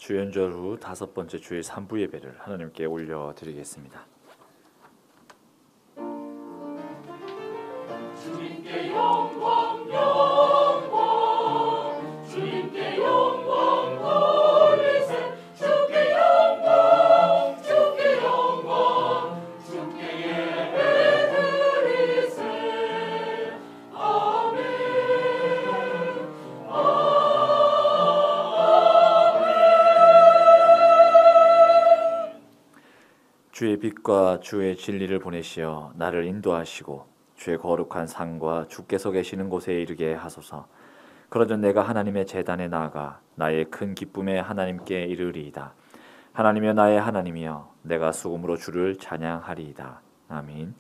주연절 후 다섯 번째 주일 3부 예배를 하나님께 올려드리겠습니다. 주님께 영광 영광 주님께 영광 돌리세 주께 영광 주께 영광 주께 예배 드리세 아멘 아멘. 주의 빛과 주의 진리를 보내시어 나를 인도하시고 주의 거룩한 상과 주께서 계시는 곳에 이르게 하소서. 그러전 내가 하나님의 제단에 나아가 나의 큰 기쁨에 하나님께 이르리이다. 하나님이여 나의 하나님이여 내가 수금으로 주를 찬양하리이다. 아멘.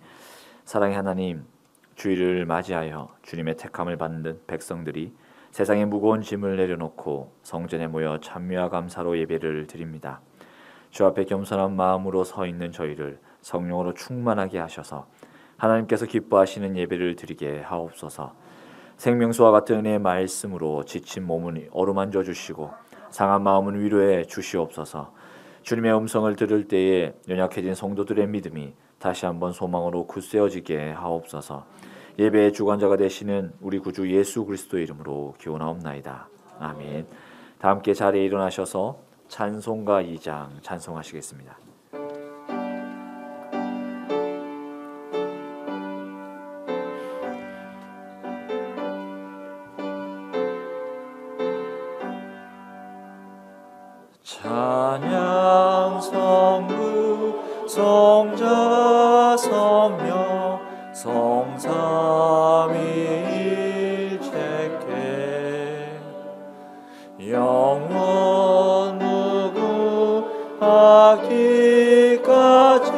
사랑의 하나님, 주일을 맞이하여 주님의 택함을 받는 백성들이 세상의 무거운 짐을 내려놓고 성전에 모여 찬미와 감사로 예배를 드립니다. 주 앞에 겸손한 마음으로 서 있는 저희를 성령으로 충만하게 하셔서 하나님께서 기뻐하시는 예배를 드리게 하옵소서. 생명수와 같은 은혜의 말씀으로 지친 몸은 어루만져 주시고 상한 마음은 위로해 주시옵소서. 주님의 음성을 들을 때에 연약해진 성도들의 믿음이 다시 한번 소망으로 굳세어지게 하옵소서. 예배의 주관자가 되시는 우리 구주 예수 그리스도의 이름으로 기원하옵나이다. 아멘. 다 함께 자리에 일어나셔서 찬송가 2장 찬송하시겠습니다. 찬양 성부 성자 성령 성삼위일체께 영원 무궁하기까지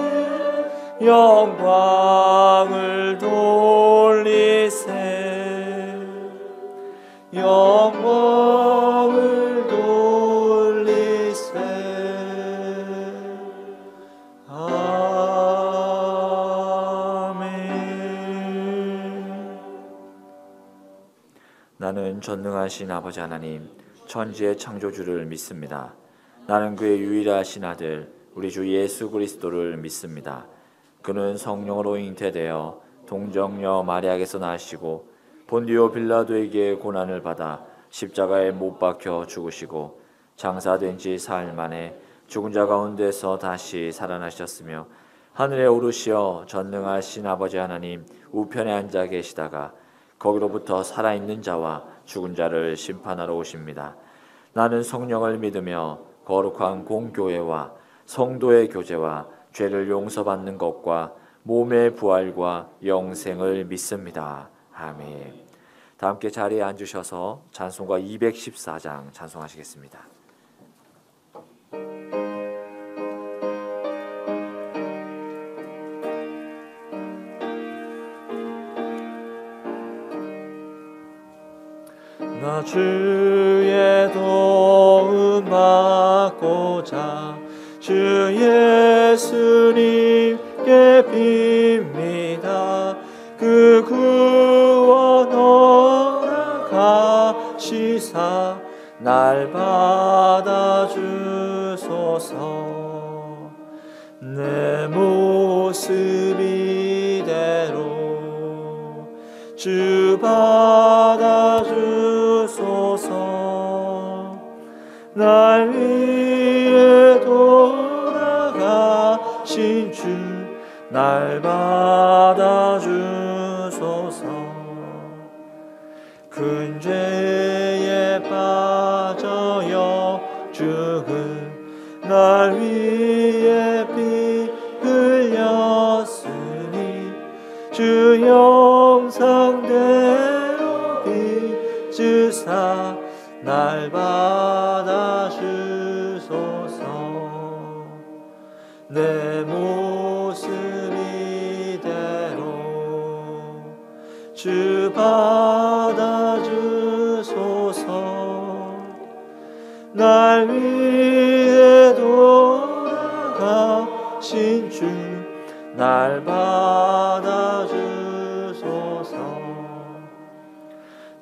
영광을 돌리세 영광을 돌리세 아멘. 나는 전능하신 아버지 하나님 천지의 창조주를 믿습니다. 나는 그의 유일하신 아들 우리 주 예수 그리스도를 믿습니다. 그는 성령으로 잉태되어 동정녀 마리아에게서 나시고 본디오 빌라도에게 고난을 받아 십자가에 못 박혀 죽으시고 장사된 지 사흘 만에 죽은 자 가운데서 다시 살아나셨으며 하늘에 오르시어 전능하신 아버지 하나님 우편에 앉아 계시다가 거기로부터 살아있는 자와 죽은 자를 심판하러 오십니다. 나는 성령을 믿으며 거룩한 공교회와 성도의 교제와 죄를 용서받는 것과 몸의 부활과 영생을 믿습니다. 아멘. 다 함께 자리에 앉으셔서 찬송가 214장 찬송하시겠습니다. 나 주의 도움 받고자 주 예수님께 빕니다. 그 구원 허락하시사 날 받아주소서. 내 모습 이대로 주 받아주소서. 날 위해 돌아가신 주 날 받아주소서. 큰 죄에 빠져 영죽은 날 위해 피 흘렸으니 주 형상대로 빚으사 날 받아주소서. 내 모습 이대로 주 받아주소서. 날 위해 돌아가신 주 날 받아주소서.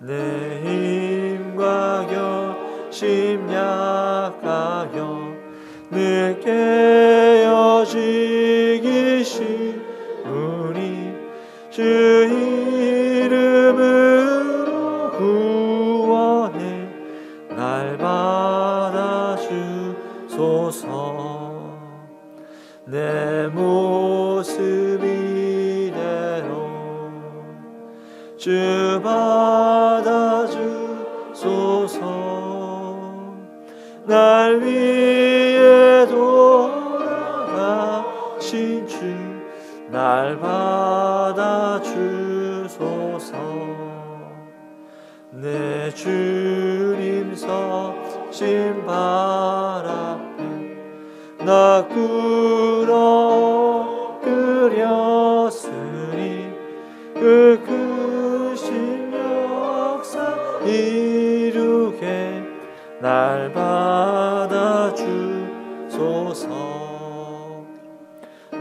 내 힘과 겨 침략하여 늘 깨어지기 쉬우니 주 이름으로 구원해 날 받아주소서. 내 모습 이대로 주 받아주소서. 날 위해 돌아가신 주 날 받아주소서. 내 주님 서신 발 앞에 나 꿇어 끓였으니 그 크신 역사 이루게 날 받아주소서.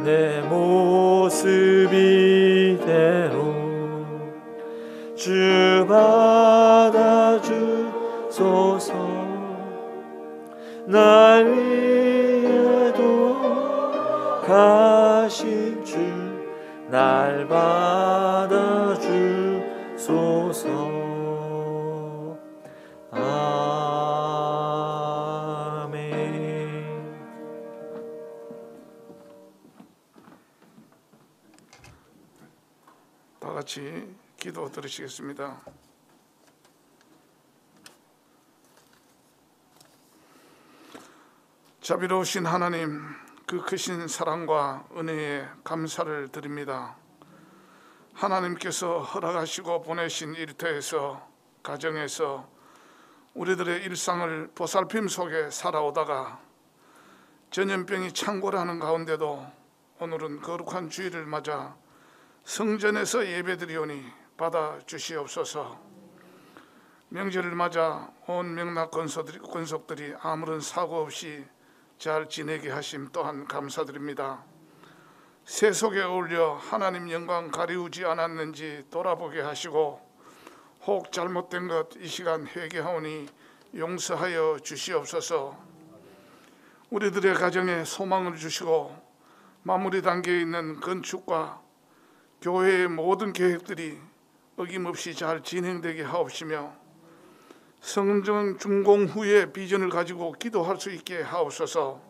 내 모습 이대로 주 받아주소서. 날 위해도 가신 주 날 받아주소서. 아멘. 다 같이 기도 드리시겠습니다. 자비로우신 하나님, 그 크신 사랑과 은혜에 감사를 드립니다. 하나님께서 허락하시고 보내신 일터에서, 가정에서 우리들의 일상을 보살핌 속에 살아오다가 전염병이 창궐하는 가운데도 오늘은 거룩한 주일을 맞아 성전에서 예배드리오니 받아주시옵소서. 명절을 맞아 온 명락 권속들이 아무런 사고 없이 잘 지내게 하심 또한 감사드립니다. 세속에 어울려 하나님 영광 가리우지 않았는지 돌아보게 하시고 혹 잘못된 것 이 시간 회개하오니 용서하여 주시옵소서. 우리들의 가정에 소망을 주시고 마무리 단계에 있는 건축과 교회의 모든 계획들이 어김없이 잘 진행되게 하옵시며 성전 준공 후에 비전을 가지고 기도할 수 있게 하옵소서.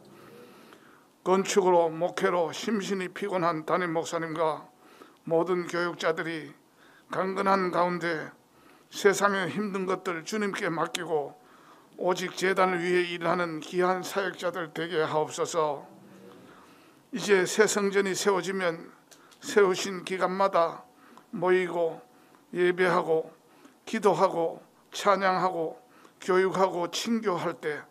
건축으로 목회로 심신이 피곤한 담임 목사님과 모든 교육자들이 강건한 가운데 세상의 힘든 것들 주님께 맡기고 오직 제단을 위해 일하는 귀한 사역자들 되게 하옵소서. 이제 새 성전이 세워지면 세우신 기간마다 모이고 예배하고 기도하고 찬양하고 교육하고 친교할 때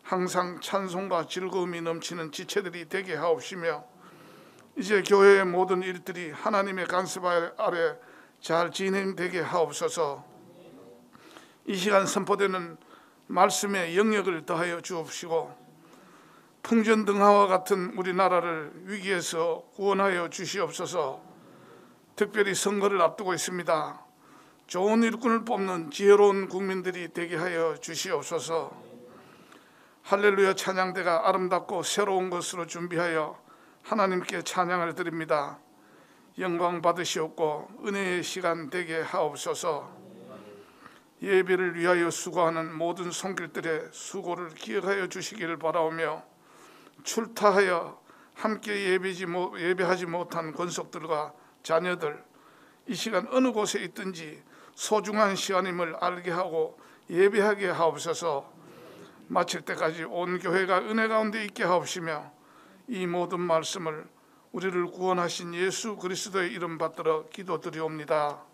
항상 찬송과 즐거움이 넘치는 지체들이 되게 하옵시며 이제 교회의 모든 일들이 하나님의 간섭 아래 잘 진행되게 하옵소서. 이 시간 선포되는 말씀의 영역을 더하여 주옵시고 풍전등화와 같은 우리나라를 위기에서 구원하여 주시옵소서. 특별히 선거를 앞두고 있습니다. 좋은 일꾼을 뽑는 지혜로운 국민들이 되게 하여 주시옵소서. 할렐루야 찬양대가 아름답고 새로운 것으로 준비하여 하나님께 찬양을 드립니다. 영광 받으시옵고 은혜의 시간 되게 하옵소서. 예배를 위하여 수고하는 모든 손길들의 수고를 기억하여 주시기를 바라오며 출타하여 함께 예배하지 못한 권속들과 자녀들 이 시간 어느 곳에 있든지 소중한 시간임을 알게 하고 예배하게 하옵소서. 마칠 때까지 온 교회가 은혜 가운데 있게 하옵시며 이 모든 말씀을 우리를 구원하신 예수 그리스도의 이름 받들어 기도드리옵니다.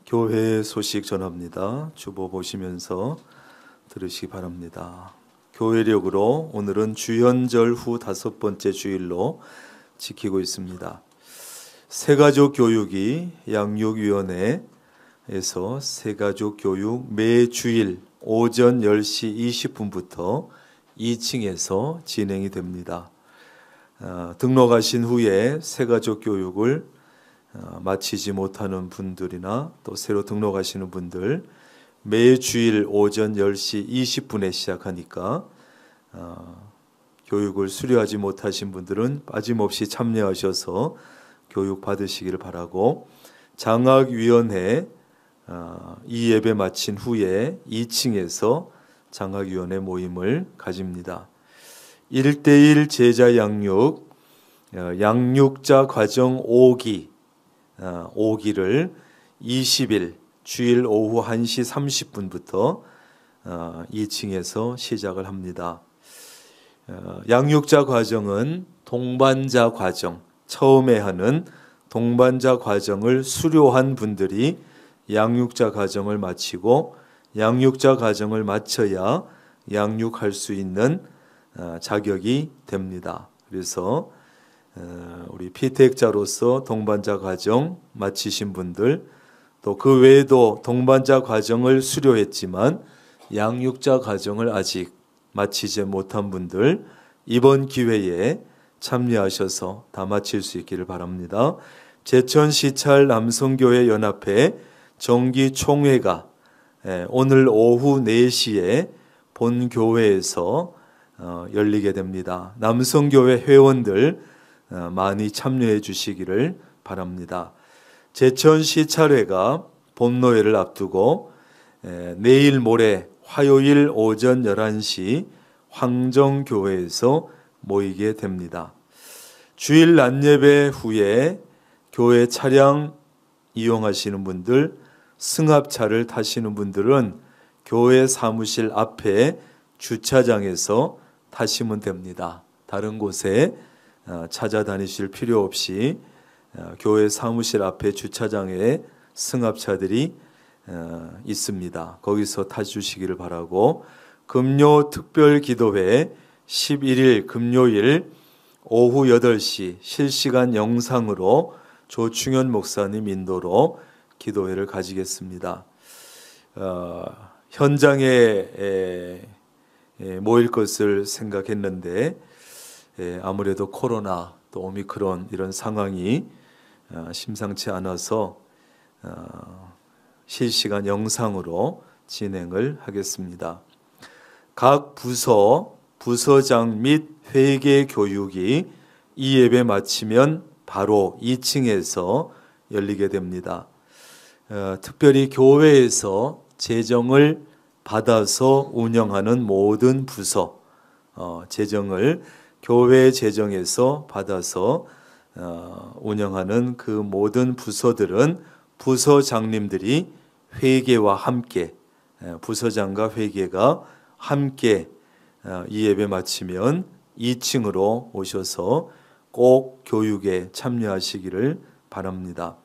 교회 소식 전합니다. 주보 보시면서 들으시기 바랍니다. 교회력으로 오늘은 주현절 후 5번째 주일로 지키고 있습니다. 새가족 교육이 양육위원회에서 새가족 교육 매 주일 오전 10시 20분부터 2층에서 진행이 됩니다. 등록하신 후에 새가족 교육을 마치지 못하는 분들이나 또 새로 등록하시는 분들 매주일 오전 10시 20분에 시작하니까 교육을 수료하지 못하신 분들은 빠짐없이 참여하셔서 교육 받으시기를 바라고, 장학위원회 이 예배 마친 후에 2층에서 장학위원회 모임을 가집니다. 1대1 제자 양육, 양육자 과정 5기를 20일 주일 오후 1시 30분부터 2층에서 시작을 합니다. 양육자 과정은 동반자 과정, 처음에 하는 동반자 과정을 수료한 분들이 양육자 과정을 마치고, 양육자 과정을 마쳐야 양육할 수 있는 자격이 됩니다. 그래서 우리 피택자로서 동반자 과정 마치신 분들, 또 그 외에도 동반자 과정을 수료했지만 양육자 과정을 아직 마치지 못한 분들, 이번 기회에 참여하셔서 다 마칠 수 있기를 바랍니다. 제천시찰 남성교회 연합회 정기 총회가 오늘 오후 4시에 본교회에서 열리게 됩니다. 남성교회 회원들 많이 참여해 주시기를 바랍니다. 제천시찰회가 본노회를 앞두고 내일 모레 화요일 오전 11시 황정교회에서 모이게 됩니다. 주일 낮예배 후에 교회 차량 이용하시는 분들, 승합차를 타시는 분들은 교회 사무실 앞에 주차장에서 타시면 됩니다. 다른 곳에 찾아다니실 필요 없이 교회 사무실 앞에 주차장에 승합차들이 있습니다. 거기서 타주시기를 바라고, 금요 특별기도회 11일 금요일 오후 8시 실시간 영상으로 조충현 목사님 인도로 기도회를 가지겠습니다. 현장에 모일 것을 생각했는데 아무래도 코로나 또 오미크론 이런 상황이 심상치 않아서 실시간 영상으로 진행을 하겠습니다. 각 부서장 및 회계 교육이 이 예배 마치면 바로 2층에서 열리게 됩니다. 특별히 교회에서 재정을 받아서 운영하는 모든 부서, 재정을 교회 재정에서 받아서 운영하는 그 모든 부서들은 부서장님들이 회계와 함께, 부서장과 회계가 함께 이 예배 마치면 2층으로 오셔서 꼭 교육에 참여하시기를 바랍니다.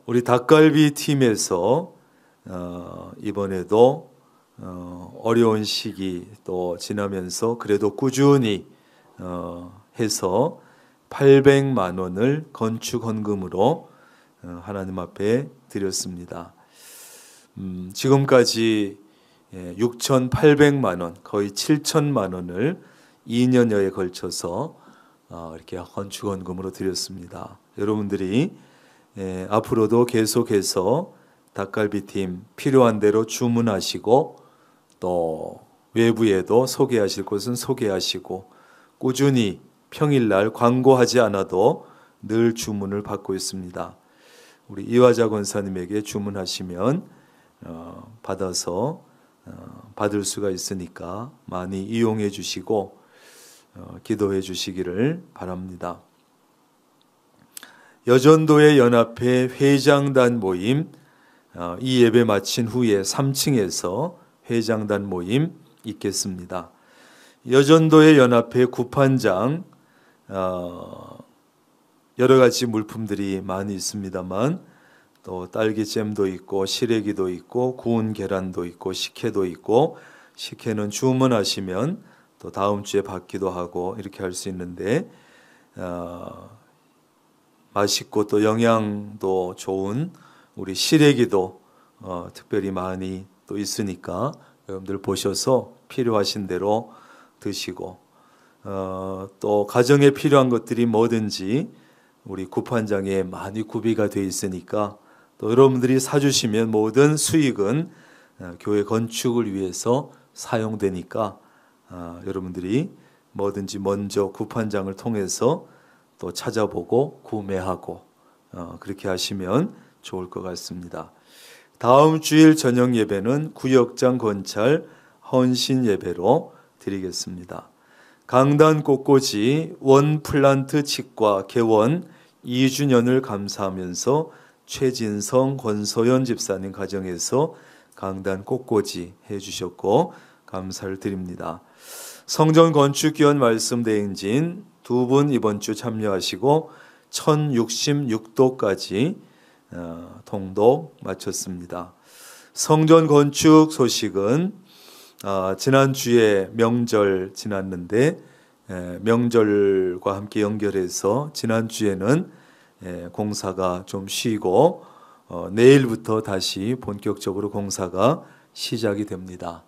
우리 닭갈비 팀에서 이번에도 어려운 시기 또 지나면서 그래도 꾸준히 해서 800만 원을 건축 헌금으로 하나님 앞에 드렸습니다. 지금까지 6,800만 원, 거의 7천만 원을 2년여에 걸쳐서 이렇게 건축 헌금으로 드렸습니다. 여러분들이 앞으로도 계속해서 닭갈비팀 필요한 대로 주문하시고, 또 외부에도 소개하실 곳은 소개하시고, 꾸준히 평일날 광고하지 않아도 늘 주문을 받고 있습니다. 우리 이화자 권사님에게 주문하시면 받아서 받을 수가 있으니까 많이 이용해 주시고 기도해 주시기를 바랍니다. 여전도의 연합회 회장단 모임, 이 예배 마친 후에 3층에서 회장단 모임 있겠습니다. 여전도의 연합회 구판장, 여러 가지 물품들이 많이 있습니다만 또 딸기잼도 있고 시래기도 있고 구운 계란도 있고 식혜도 있고, 식혜는 주문하시면 또 다음 주에 받기도 하고 이렇게 할 수 있는데, 맛있고 또 영양도 좋은 우리 시래기도 특별히 많이 또 있으니까 여러분들 보셔서 필요하신 대로 드시고, 또 가정에 필요한 것들이 뭐든지 우리 구판장에 많이 구비가 되어 있으니까 또 여러분들이 사주시면 모든 수익은 교회 건축을 위해서 사용되니까 여러분들이 뭐든지 먼저 구판장을 통해서 또 찾아보고 구매하고 그렇게 하시면 좋을 것 같습니다. 다음 주일 저녁 예배는 구역장 건찰 헌신 예배로 드리겠습니다. 강단 꽃꽂이 원 플란트 치과 개원 2주년을 감사하면서 최진성 권소연 집사님 가정에서 강단 꽃꽂이 해주셨고 감사를 드립니다. 성전 건축 기원 말씀 대행진 두 분 이번 주 참여하시고 1066도까지 통독 마쳤습니다. 성전 건축 소식은 지난주에 명절 지났는데 명절과 함께 연결해서 지난주에는 공사가 좀 쉬고 내일부터 다시 본격적으로 공사가 시작이 됩니다.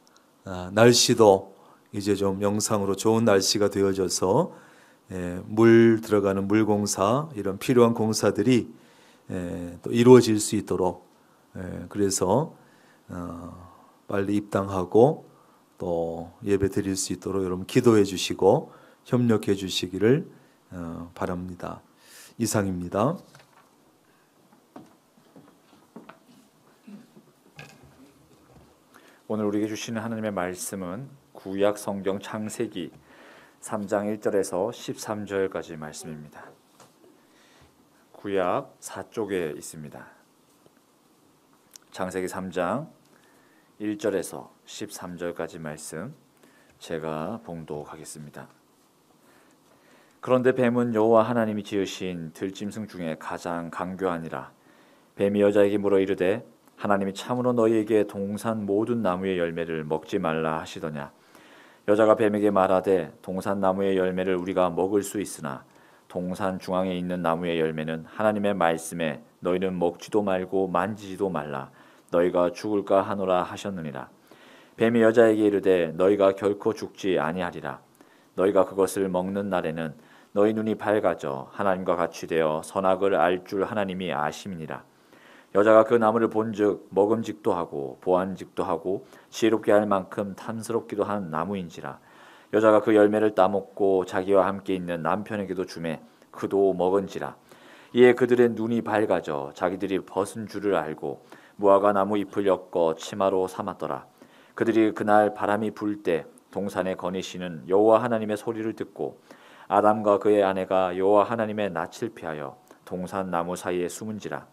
날씨도 이제 좀 영상으로 좋은 날씨가 되어져서 물 들어가는 물공사 이런 필요한 공사들이 또 이루어질 수 있도록 그래서 빨리 입당하고 또 예배 드릴 수 있도록 여러분 기도해 주시고 협력해 주시기를 바랍니다. 이상입니다. 오늘 우리에게 주시는 하나님의 말씀은 구약 성경 창세기 3장 1절에서 13절까지 말씀입니다. 구약 4쪽에 있습니다. 창세기 3장 1절에서 13절까지 말씀 제가 봉독하겠습니다. 그런데 뱀은 여호와 하나님이 지으신 들짐승 중에 가장 강교하니라. 뱀이 여자에게 물어 이르되 하나님이 참으로 너희에게 동산 모든 나무의 열매를 먹지 말라 하시더냐. 여자가 뱀에게 말하되 동산 나무의 열매를 우리가 먹을 수 있으나 동산 중앙에 있는 나무의 열매는 하나님의 말씀에 너희는 먹지도 말고 만지지도 말라 너희가 죽을까 하노라 하셨느니라. 뱀이 여자에게 이르되 너희가 결코 죽지 아니하리라. 너희가 그것을 먹는 날에는 너희 눈이 밝아져 하나님과 같이 되어 선악을 알 줄 하나님이 아심이니라. 여자가 그 나무를 본즉 먹음직도 하고 보안직도 하고 지혜롭게 할 만큼 탐스럽기도 한 나무인지라. 여자가 그 열매를 따먹고 자기와 함께 있는 남편에게도 주매 그도 먹은지라. 이에 그들의 눈이 밝아져 자기들이 벗은 줄을 알고 무화과 나무 잎을 엮어 치마로 삼았더라. 그들이 그날 바람이 불 때 동산에 거니시는 여호와 하나님의 소리를 듣고 아담과 그의 아내가 여호와 하나님의 낯을 피하여 동산 나무 사이에 숨은지라.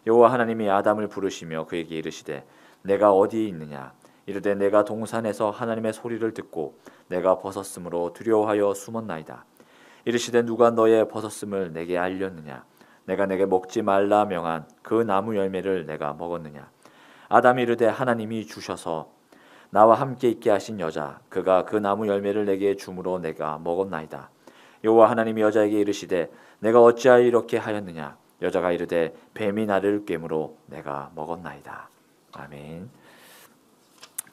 여호와 하나님이 아담을 부르시며 그에게 이르시되 내가 어디에 있느냐. 이르되 내가 동산에서 하나님의 소리를 듣고 내가 벗었으므로 두려워하여 숨었나이다. 이르시되 누가 너의 벗었음을 내게 알렸느냐. 내가 내게 먹지 말라 명한 그 나무 열매를 내가 먹었느냐. 아담이 이르되 하나님이 주셔서 나와 함께 있게 하신 여자 그가 그 나무 열매를 내게 주므로 내가 먹었나이다. 여호와 하나님이 여자에게 이르시되 내가 어찌하여 이렇게 하였느냐. 여자가 이르되 뱀이 나를 꿰므로 내가 먹었나이다. 아멘.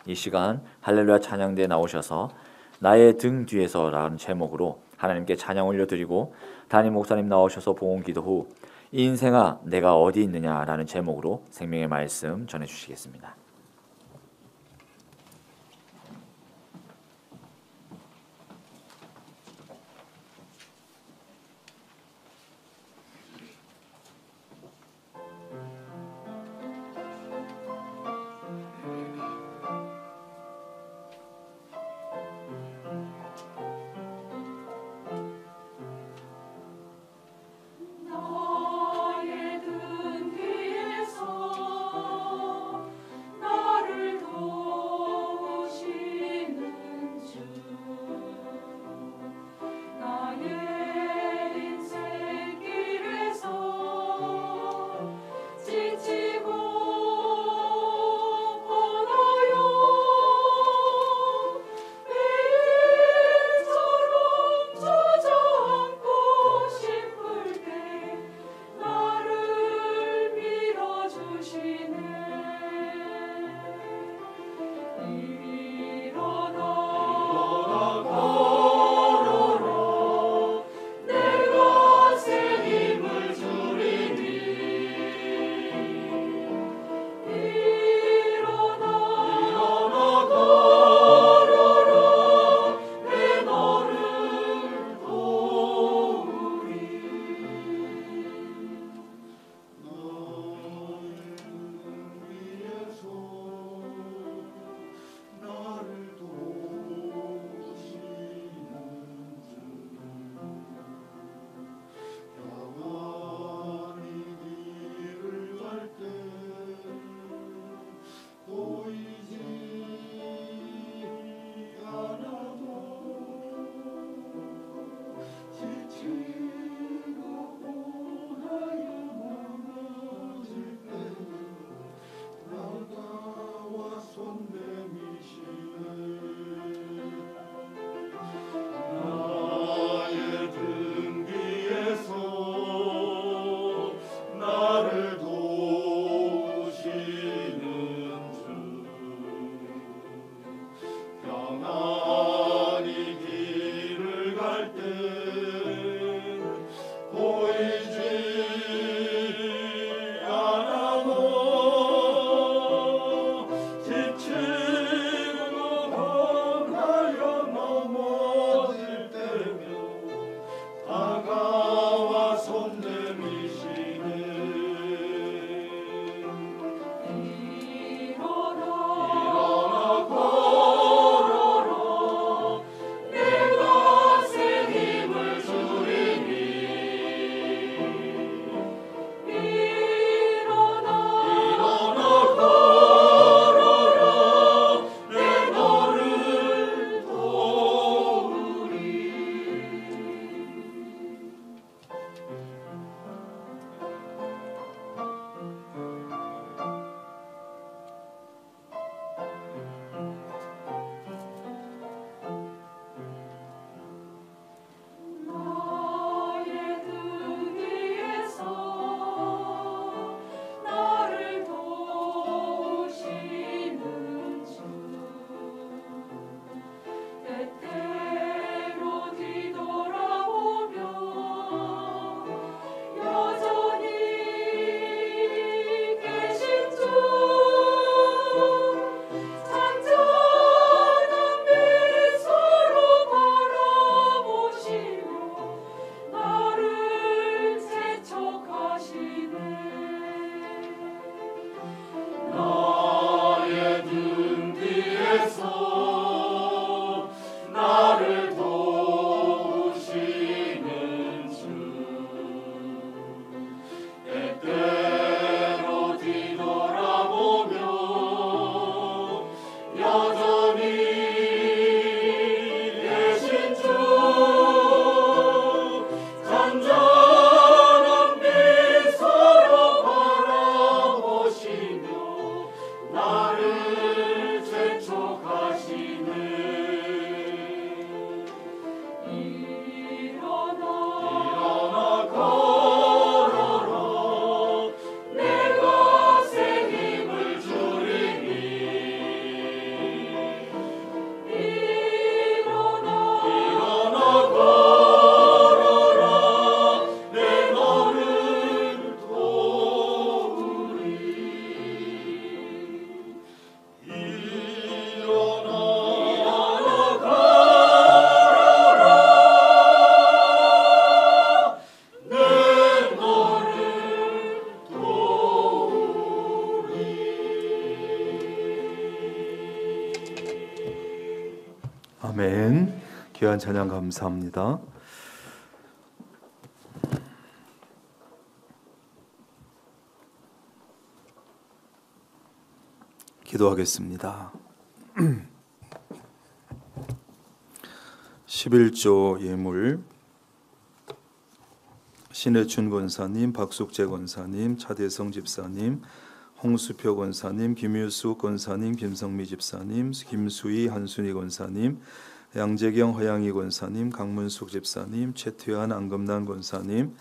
이 시간 할렐루야 찬양대에 나오셔서 나의 등 뒤에서라는 제목으로 하나님께 찬양 올려드리고 담임 목사님 나오셔서 봉헌기도 후 인생아 내가 어디 있느냐라는 제목으로 생명의 말씀 전해주시겠습니다. 나의 등 뒤에서 아멘. 귀한 찬양 감사합니다. 기도하겠습니다. 11조 예물 신해춘 권사님, 박숙재 권사님, 차대성 집사님, 홍수표 권사님, 김유숙 권사님, 김성미 집사님, 김수희 한순희 권사님, 양재경 허양희 권사님, 강문숙 집사님, 최태환 안금난 권사님,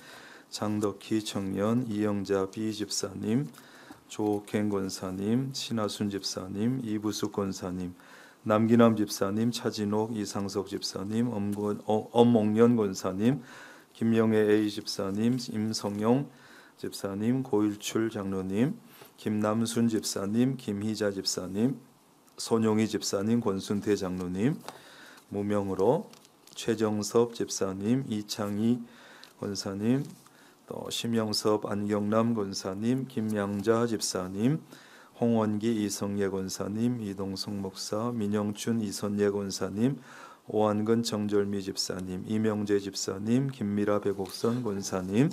장덕희 청년, 이영자 비 집사님, 조옥행 권사님, 신하순 집사님, 이부숙 권사님, 남기남 집사님, 차진옥, 이상석 집사님, 엄목련 권사님, 김영애 A 집사님, 임성용 집사님, 고일출 장로님, 김남순 집사님, 김희자 집사님, 손용희 집사님, 권순태 장로님, 무명으로 최정섭 집사님, 이창희 권사님, 또 심영섭 안경남 권사님, 김양자 집사님, 홍원기 이성예 권사님, 이동성 목사, 민영춘 이선예 권사님, 오한근 정절미 집사님, 이명재 집사님, 김미라 배곡선 권사님,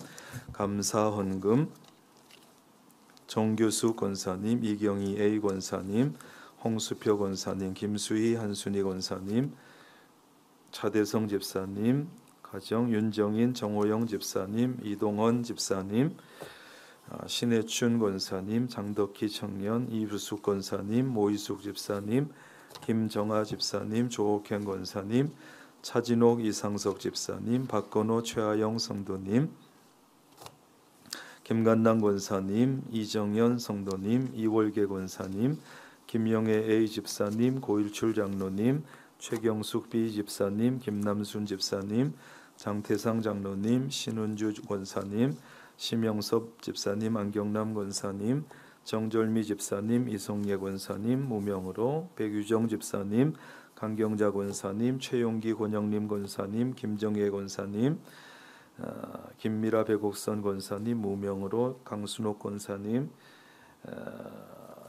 감사 헌금, 정교수 권사님, 이경희 A 권사님, 홍수표 권사님, 김수희 한순희 권사님, 차대성 집사님, 가정 윤정인 정호영 집사님, 이동헌 집사님, 신해춘 권사님, 장덕희 청년, 이부숙 권사님, 모이숙 집사님, 김정아 집사님, 조옥현 권사님, 차진옥 이상석 집사님, 박건호 최하영 성도님, 김간남 권사님, 이정현 성도님, 이월계 권사님, 김영애 A 집사님, 고일출 장로님, 최경숙 B 집사님, 김남순 집사님, 장태상 장로님, 신은주 권사님, 심영섭 집사님, 안경남 권사님, 정절미 집사님, 이성예 권사님, 무명으로 백유정 집사님, 강경자 권사님, 최용기 권영림 권사님, 김정예 권사님, 김미라 배곡선 권사님, 무명으로 강순옥 권사님,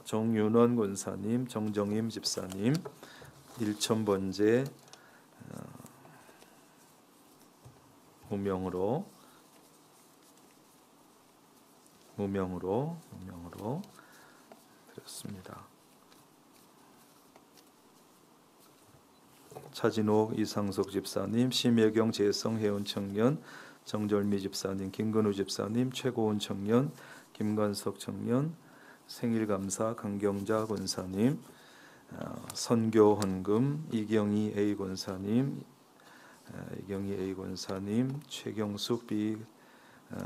정윤원 권사님, 정정임 집사님, 일천번제 무명으로 드렸습니다. 차진옥 이상석 집사님, 심혜경 재성 해운 청년, 정절미 집사님, 김건우 집사님, 최고은 청년, 김관석 청년, 생일감사 강경자 권사님, 선교 헌금 이경희 A 권사님, 최경숙 B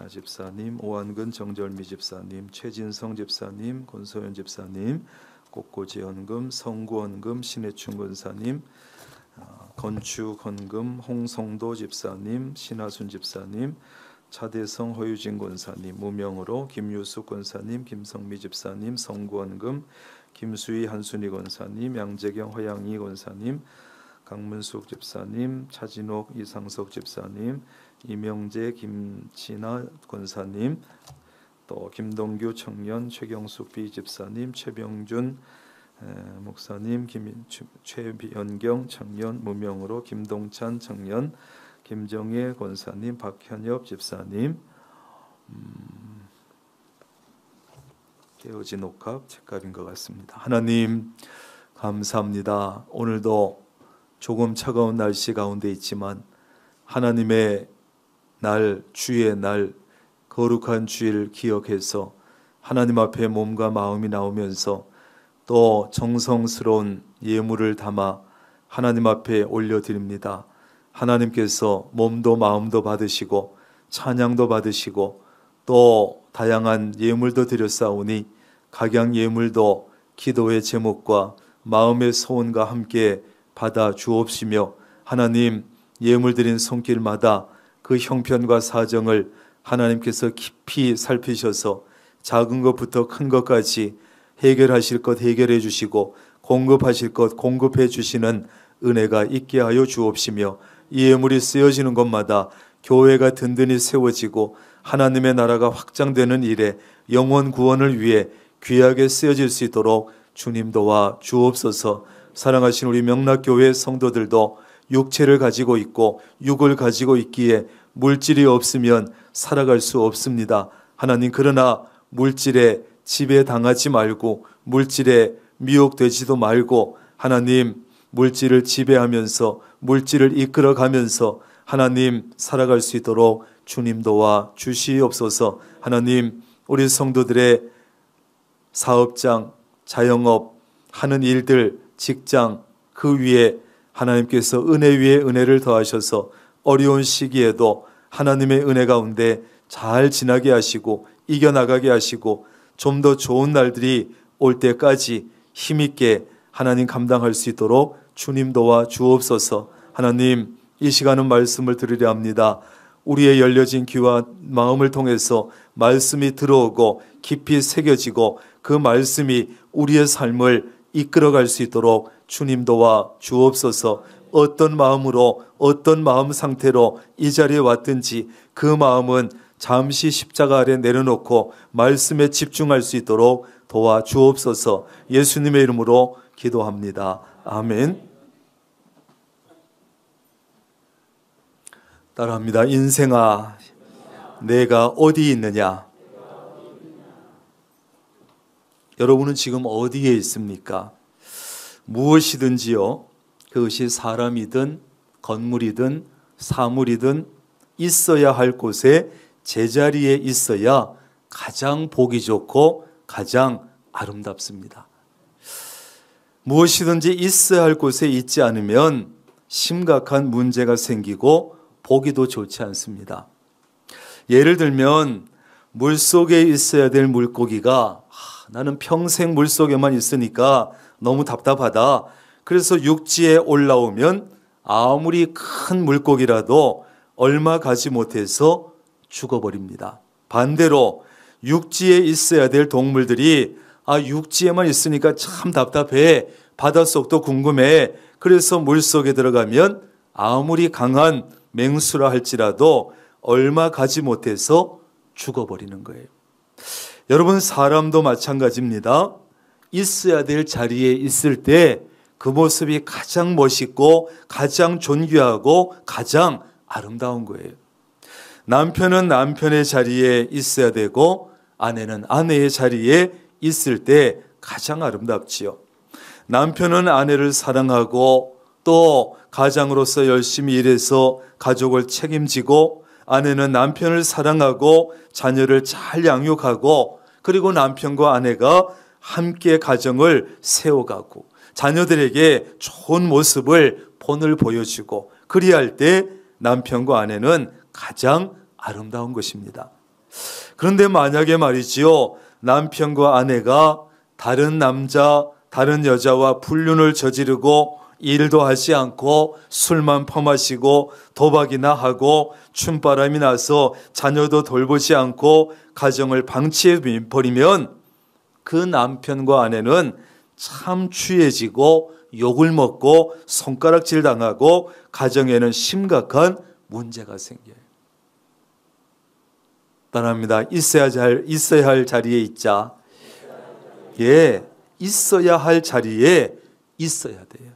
집사님, 오한근 정절미 집사님, 최진성 집사님, 권소연 집사님, 꽃꽂이 헌금, 성구 헌금, 신해춘 권사님, 건축 헌금, 홍성도 집사님, 신하순 집사님, 차대성 허유진 권사님, 무명으로 김유숙 권사님, 김성미 집사님, 성구 헌금, 김수희 한순희 권사님, 양재경 허양희 권사님, 강문숙 집사님, 차진옥 이상석 집사님, 이명재 김진아 권사님, 또 김동규 청년, 최경숙 B 집사님, 최병준 목사님, 최연경 청년, 무명으로 김동찬 청년, 김정혜 권사님, 박현엽 집사님, 깨어진 옥합 책값인 것 같습니다. 하나님 감사합니다. 오늘도 조금 차가운 날씨 가운데 있지만 하나님의 날, 주의 날, 거룩한 주일을 기억해서 하나님 앞에 몸과 마음이 나오면서 또 정성스러운 예물을 담아 하나님 앞에 올려드립니다. 하나님께서 몸도 마음도 받으시고 찬양도 받으시고 또 다양한 예물도 드렸사오니 각양 예물도 기도의 제목과 마음의 소원과 함께 받아 주옵시며 하나님 예물 드린 손길마다 그 형편과 사정을 하나님께서 깊이 살피셔서 작은 것부터 큰 것까지 해결하실 것 해결해 주시고 공급하실 것 공급해 주시는 은혜가 있게 하여 주옵시며 이 예물이 쓰여지는 것마다 교회가 든든히 세워지고 하나님의 나라가 확장되는 일에 영혼 구원을 위해 귀하게 쓰여질 수 있도록 주님 도와 주옵소서. 사랑하신 우리 명락교회 성도들도 육체를 가지고 있고 육을 가지고 있기에 물질이 없으면 살아갈 수 없습니다. 하나님, 그러나 물질에 지배당하지 말고 물질에 미혹되지도 말고 하나님, 물질을 지배하면서 물질을 이끌어가면서 하나님 살아갈 수 있도록 주님 도와 주시옵소서. 하나님, 우리 성도들의 사업장, 자영업, 하는 일들, 직장, 그 위에 하나님께서 은혜 위에 은혜를 더하셔서 어려운 시기에도 하나님의 은혜 가운데 잘 지나게 하시고 이겨나가게 하시고 좀 더 좋은 날들이 올 때까지 힘있게 하나님 감당할 수 있도록 주님 도와 주옵소서. 하나님, 이 시간은 말씀을 들으려 합니다. 우리의 열려진 귀와 마음을 통해서 말씀이 들어오고 깊이 새겨지고 그 말씀이 우리의 삶을 이끌어갈 수 있도록 주님 도와 주옵소서. 어떤 마음으로 어떤 마음 상태로 이 자리에 왔든지 그 마음은 잠시 십자가 아래 내려놓고 말씀에 집중할 수 있도록 도와 주옵소서. 예수님의 이름으로 기도합니다. 아멘. 따라합니다. 인생아, 내가 어디 있느냐? 여러분은 지금 어디에 있습니까? 무엇이든지요, 그것이 사람이든 건물이든 사물이든 있어야 할 곳에 제자리에 있어야 가장 보기 좋고 가장 아름답습니다. 무엇이든지 있어야 할 곳에 있지 않으면 심각한 문제가 생기고 보기도 좋지 않습니다. 예를 들면 물속에 있어야 될 물고기가 나는 평생 물속에만 있으니까 너무 답답하다. 그래서 육지에 올라오면 아무리 큰 물고기라도 얼마 가지 못해서 죽어버립니다. 반대로 육지에 있어야 될 동물들이 육지에만 있으니까 참 답답해. 바닷속도 궁금해. 그래서 물속에 들어가면 아무리 강한 맹수라 할지라도 얼마 가지 못해서 죽어버리는 거예요. 여러분, 사람도 마찬가지입니다. 있어야 될 자리에 있을 때 그 모습이 가장 멋있고 가장 존귀하고 가장 아름다운 거예요. 남편은 남편의 자리에 있어야 되고 아내는 아내의 자리에 있을 때 가장 아름답지요. 남편은 아내를 사랑하고 또 가장으로서 열심히 일해서 가족을 책임지고 아내는 남편을 사랑하고 자녀를 잘 양육하고 그리고 남편과 아내가 함께 가정을 세워가고 자녀들에게 좋은 모습을 본을 보여주고 그리할 때 남편과 아내는 가장 아름다운 것입니다. 그런데 만약에 말이지요, 남편과 아내가 다른 남자, 다른 여자와 불륜을 저지르고 일도 하지 않고 술만 퍼마시고 도박이나 하고 춤바람이 나서 자녀도 돌보지 않고 가정을 방치해버리면 그 남편과 아내는 참 취해지고 욕을 먹고 손가락질 당하고 가정에는 심각한 문제가 생겨요. 따라합니다. 있어야 할 자리에 있자. 예, 있어야 할 자리에 있어야 돼요.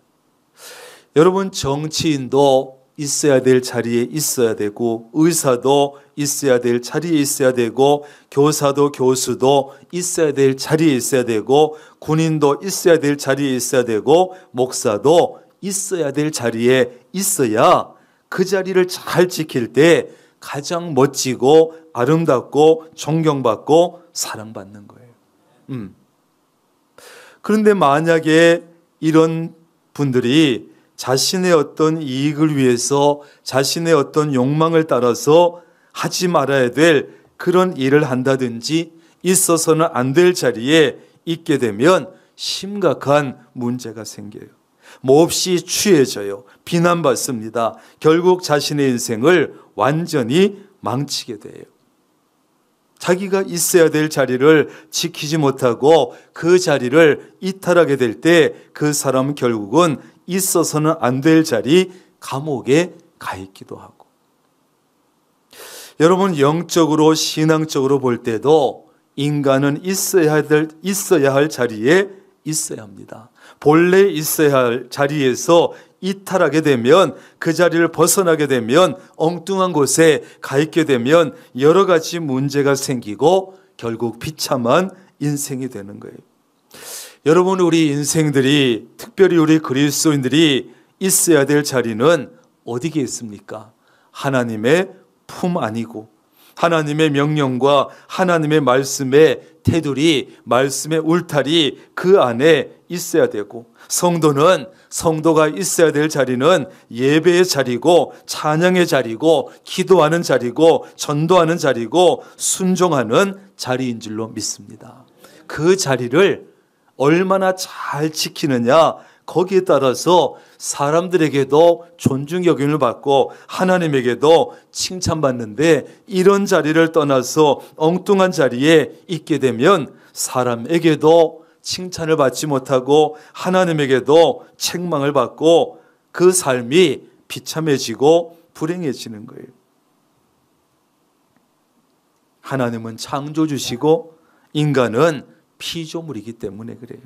여러분, 정치인도 있어야 될 자리에 있어야 되고 의사도 있어야 될 자리에 있어야 되고 교사도 교수도 있어야 될 자리에 있어야 되고 군인도 있어야 될 자리에 있어야 되고 목사도 있어야 될 자리에 있어야 그 자리를 잘 지킬 때 가장 멋지고 아름답고 존경받고 사랑받는 거예요. 그런데 만약에 이런 분들이 자신의 어떤 이익을 위해서 자신의 어떤 욕망을 따라서 하지 말아야 될 그런 일을 한다든지 있어서는 안 될 자리에 있게 되면 심각한 문제가 생겨요. 몹시 취해져요. 비난받습니다. 결국 자신의 인생을 완전히 망치게 돼요. 자기가 있어야 될 자리를 지키지 못하고 그 자리를 이탈하게 될 때 그 사람은 결국은 있어서는 안 될 자리, 감옥에 가 있기도 하고. 여러분, 영적으로 신앙적으로 볼 때도 인간은 있어야 할 자리에 있어야 합니다. 본래 있어야 할 자리에서 이탈하게 되면, 그 자리를 벗어나게 되면, 엉뚱한 곳에 가 있게 되면 여러 가지 문제가 생기고 결국 비참한 인생이 되는 거예요. 여러분, 우리 인생들이, 특별히 우리 그리스도인들이 있어야 될 자리는 어디겠습니까? 하나님의 품 안이고, 하나님의 명령과 하나님의 말씀의 테두리, 말씀의 울타리 그 안에 있어야 되고, 성도가 있어야 될 자리는 예배의 자리고, 찬양의 자리고, 기도하는 자리고, 전도하는 자리고, 순종하는 자리인 줄로 믿습니다. 그 자리를 얼마나 잘 지키느냐, 거기에 따라서 사람들에게도 존중 여김을 받고 하나님에게도 칭찬받는데, 이런 자리를 떠나서 엉뚱한 자리에 있게 되면 사람에게도 칭찬을 받지 못하고 하나님에게도 책망을 받고 그 삶이 비참해지고 불행해지는 거예요. 하나님은 창조주시고 인간은 피조물이기 때문에 그래요.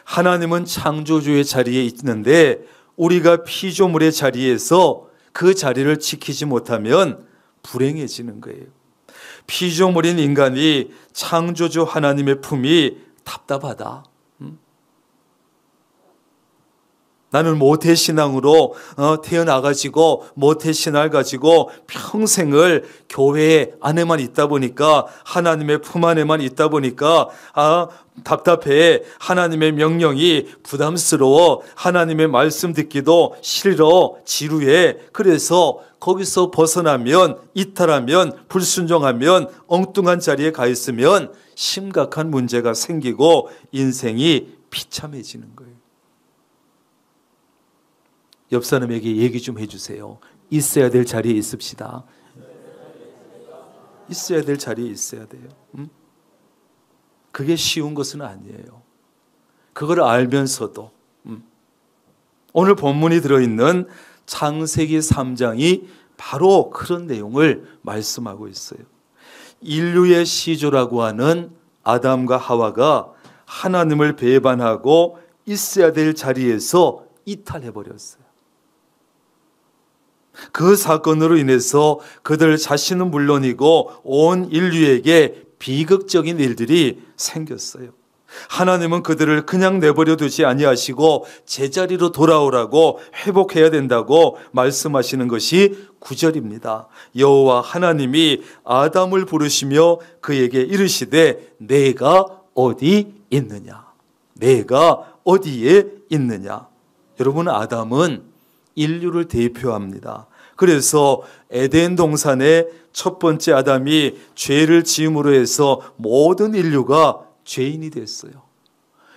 하나님은 창조주의 자리에 있는데 우리가 피조물의 자리에서 그 자리를 지키지 못하면 불행해지는 거예요. 피조물인 인간이 창조주 하나님의 품이 답답하다. 나는 모태신앙으로 태어나가지고 모태신앙을 가지고 평생을 교회 안에만 있다 보니까, 하나님의 품 안에만 있다 보니까 답답해. 하나님의 명령이 부담스러워. 하나님의 말씀 듣기도 싫어. 지루해. 그래서 거기서 벗어나면, 이탈하면, 불순종하면, 엉뚱한 자리에 가 있으면 심각한 문제가 생기고 인생이 비참해지는 거예요. 옆 사람에게 얘기 좀 해주세요. 있어야 될 자리에 있읍시다. 있어야 될 자리에 있어야 돼요. 그게 쉬운 것은 아니에요. 그걸 알면서도 오늘 본문이 들어있는 창세기 3장이 바로 그런 내용을 말씀하고 있어요. 인류의 시조라고 하는 아담과 하와가 하나님을 배반하고 있어야 될 자리에서 이탈해버렸어요. 그 사건으로 인해서 그들 자신은 물론이고 온 인류에게 비극적인 일들이 생겼어요. 하나님은 그들을 그냥 내버려 두지 아니하시고 제자리로 돌아오라고, 회복해야 된다고 말씀하시는 것이 9절입니다. 여호와 하나님이 아담을 부르시며 그에게 이르시되 내가 어디 있느냐? 내가 어디에 있느냐? 여러분, 아담은 인류를 대표합니다. 그래서 에덴 동산의 첫 번째 아담이 죄를 지음으로 해서 모든 인류가 죄인이 됐어요.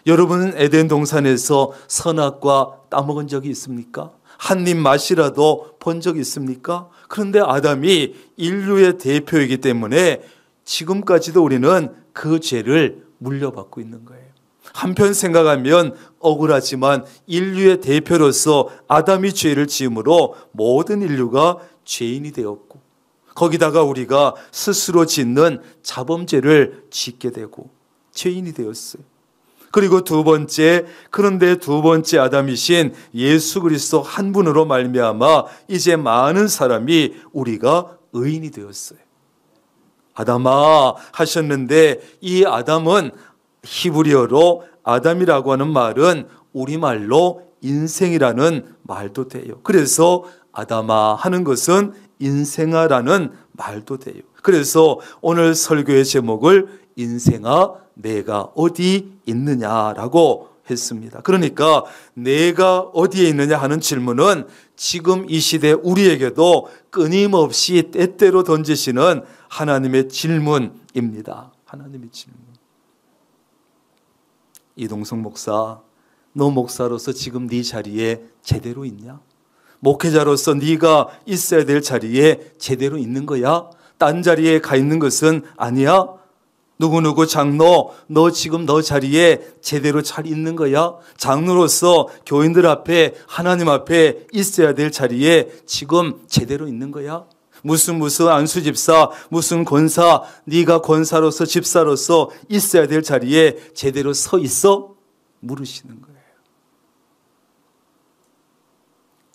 여러분은 에덴 동산에서 선악과 따먹은 적이 있습니까? 한 입 맛이라도 본 적이 있습니까? 그런데 아담이 인류의 대표이기 때문에 지금까지도 우리는 그 죄를 물려받고 있는 거예요. 한편 생각하면 억울하지만 인류의 대표로서 아담이 죄를 지음으로 모든 인류가 죄인이 되었고, 거기다가 우리가 스스로 짓는 자범죄를 짓게 되고 죄인이 되었어요. 그리고 그런데 두 번째 아담이신 예수 그리스도 한 분으로 말미암아 이제 많은 사람이 우리가 의인이 되었어요. 아담아 하셨는데, 이 아담은 히브리어로 아담이라고 하는 말은 우리말로 인생이라는 말도 돼요. 그래서 아담아 하는 것은 인생아라는 말도 돼요. 그래서 오늘 설교의 제목을 인생아 내가 어디 있느냐라고 했습니다. 그러니까 내가 어디에 있느냐 하는 질문은 지금 이 시대 우리에게도 끊임없이 때때로 던지시는 하나님의 질문입니다. 하나님의 질문. 이동성 목사, 너 목사로서 지금 네 자리에 제대로 있냐? 목회자로서 네가 있어야 될 자리에 제대로 있는 거야? 딴 자리에 가 있는 것은 아니야? 누구누구 장로, 너 지금 너 자리에 제대로 잘 있는 거야? 장로로서 교인들 앞에, 하나님 앞에 있어야 될 자리에 지금 제대로 있는 거야? 무슨 안수 집사, 무슨 권사, 네가 권사로서 집사로서 있어야 될 자리에 제대로 서 있어? 물으시는 거예요.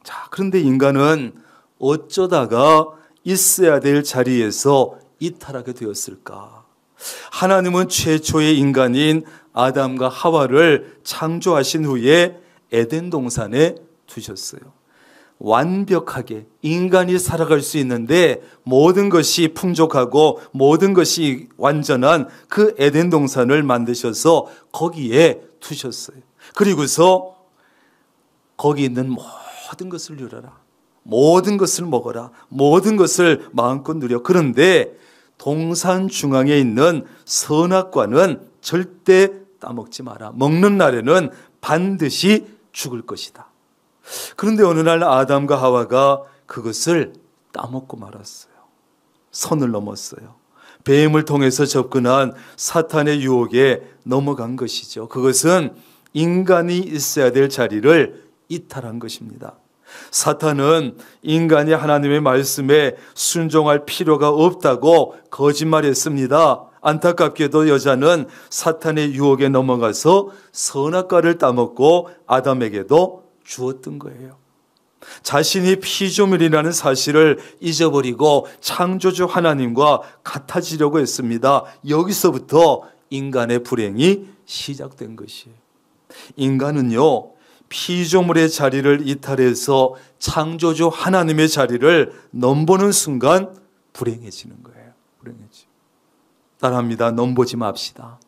자, 그런데 인간은 어쩌다가 있어야 될 자리에서 이탈하게 되었을까? 하나님은 최초의 인간인 아담과 하와를 창조하신 후에 에덴 동산에 두셨어요. 완벽하게 인간이 살아갈 수 있는데 모든 것이 풍족하고 모든 것이 완전한 그 에덴 동산을 만드셔서 거기에 두셨어요. 그리고서 거기 있는 모든 것을 누려라. 모든 것을 먹어라. 모든 것을 마음껏 누려. 그런데 동산 중앙에 있는 선악과는 절대 따먹지 마라. 먹는 날에는 반드시 죽을 것이다. 그런데 어느 날 아담과 하와가 그것을 따먹고 말았어요. 선을 넘었어요. 뱀을 통해서 접근한 사탄의 유혹에 넘어간 것이죠. 그것은 인간이 있어야 될 자리를 이탈한 것입니다. 사탄은 인간이 하나님의 말씀에 순종할 필요가 없다고 거짓말했습니다. 안타깝게도 여자는 사탄의 유혹에 넘어가서 선악과를 따먹고 아담에게도 주었던 거예요. 자신이 피조물이라는 사실을 잊어버리고 창조주 하나님과 같아지려고 했습니다. 여기서부터 인간의 불행이 시작된 것이에요. 인간은요, 피조물의 자리를 이탈해서 창조주 하나님의 자리를 넘보는 순간 불행해지는 거예요. 불행해지. 따라합니다. 넘보지 맙시다.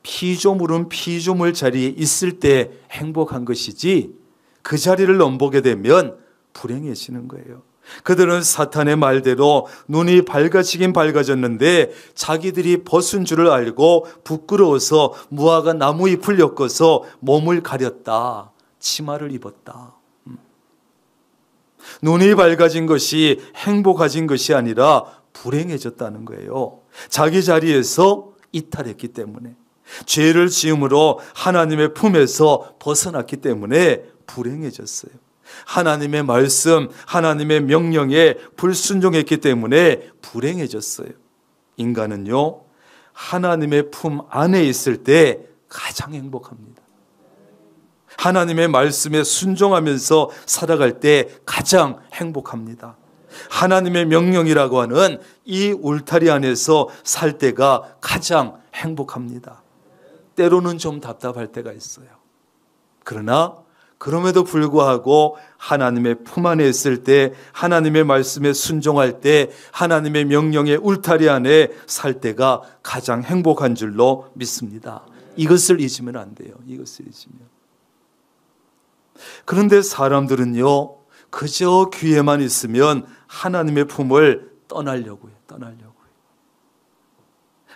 피조물은 피조물 자리에 있을 때 행복한 것이지 그 자리를 넘보게 되면 불행해지는 거예요. 그들은 사탄의 말대로 눈이 밝아지긴 밝아졌는데 자기들이 벗은 줄을 알고 부끄러워서 무화과 나무 잎을 엮어서 몸을 가렸다. 치마를 입었다. 눈이 밝아진 것이 행복해진 것이 아니라 불행해졌다는 거예요. 자기 자리에서 이탈했기 때문에, 죄를 지음으로 하나님의 품에서 벗어났기 때문에 불행해졌어요. 하나님의 말씀, 하나님의 명령에 불순종했기 때문에 불행해졌어요. 인간은요, 하나님의 품 안에 있을 때 가장 행복합니다. 하나님의 말씀에 순종하면서 살아갈 때 가장 행복합니다. 하나님의 명령이라고 하는 이 울타리 안에서 살 때가 가장 행복합니다. 때로는 좀 답답할 때가 있어요. 그러나 그럼에도 불구하고 하나님의 품 안에 있을 때, 하나님의 말씀에 순종할 때, 하나님의 명령의 울타리 안에 살 때가 가장 행복한 줄로 믿습니다. 이것을 잊으면 안 돼요. 이것을 잊으면. 그런데 사람들은요, 그저 귀에만 있으면 하나님의 품을 떠나려고 해요.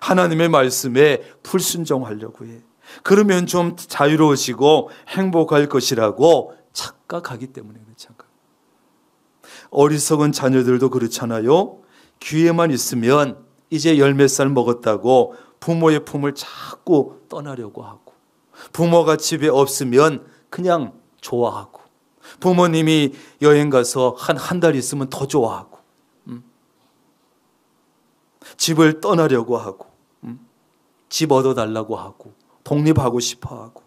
하나님의 말씀에 불순종하려고 해요. 그러면 좀 자유로워지고 행복할 것이라고 착각하기 때문에 그렇죠. 어리석은 자녀들도 그렇잖아요. 귀에만 있으면 이제 10몇 살 먹었다고 부모의 품을 자꾸 떠나려고 하고, 부모가 집에 없으면 그냥 좋아하고, 부모님이 여행 가서 한 달 있으면 더 좋아하고, 집을 떠나려고 하고, 집 얻어달라고 하고, 독립하고 싶어하고,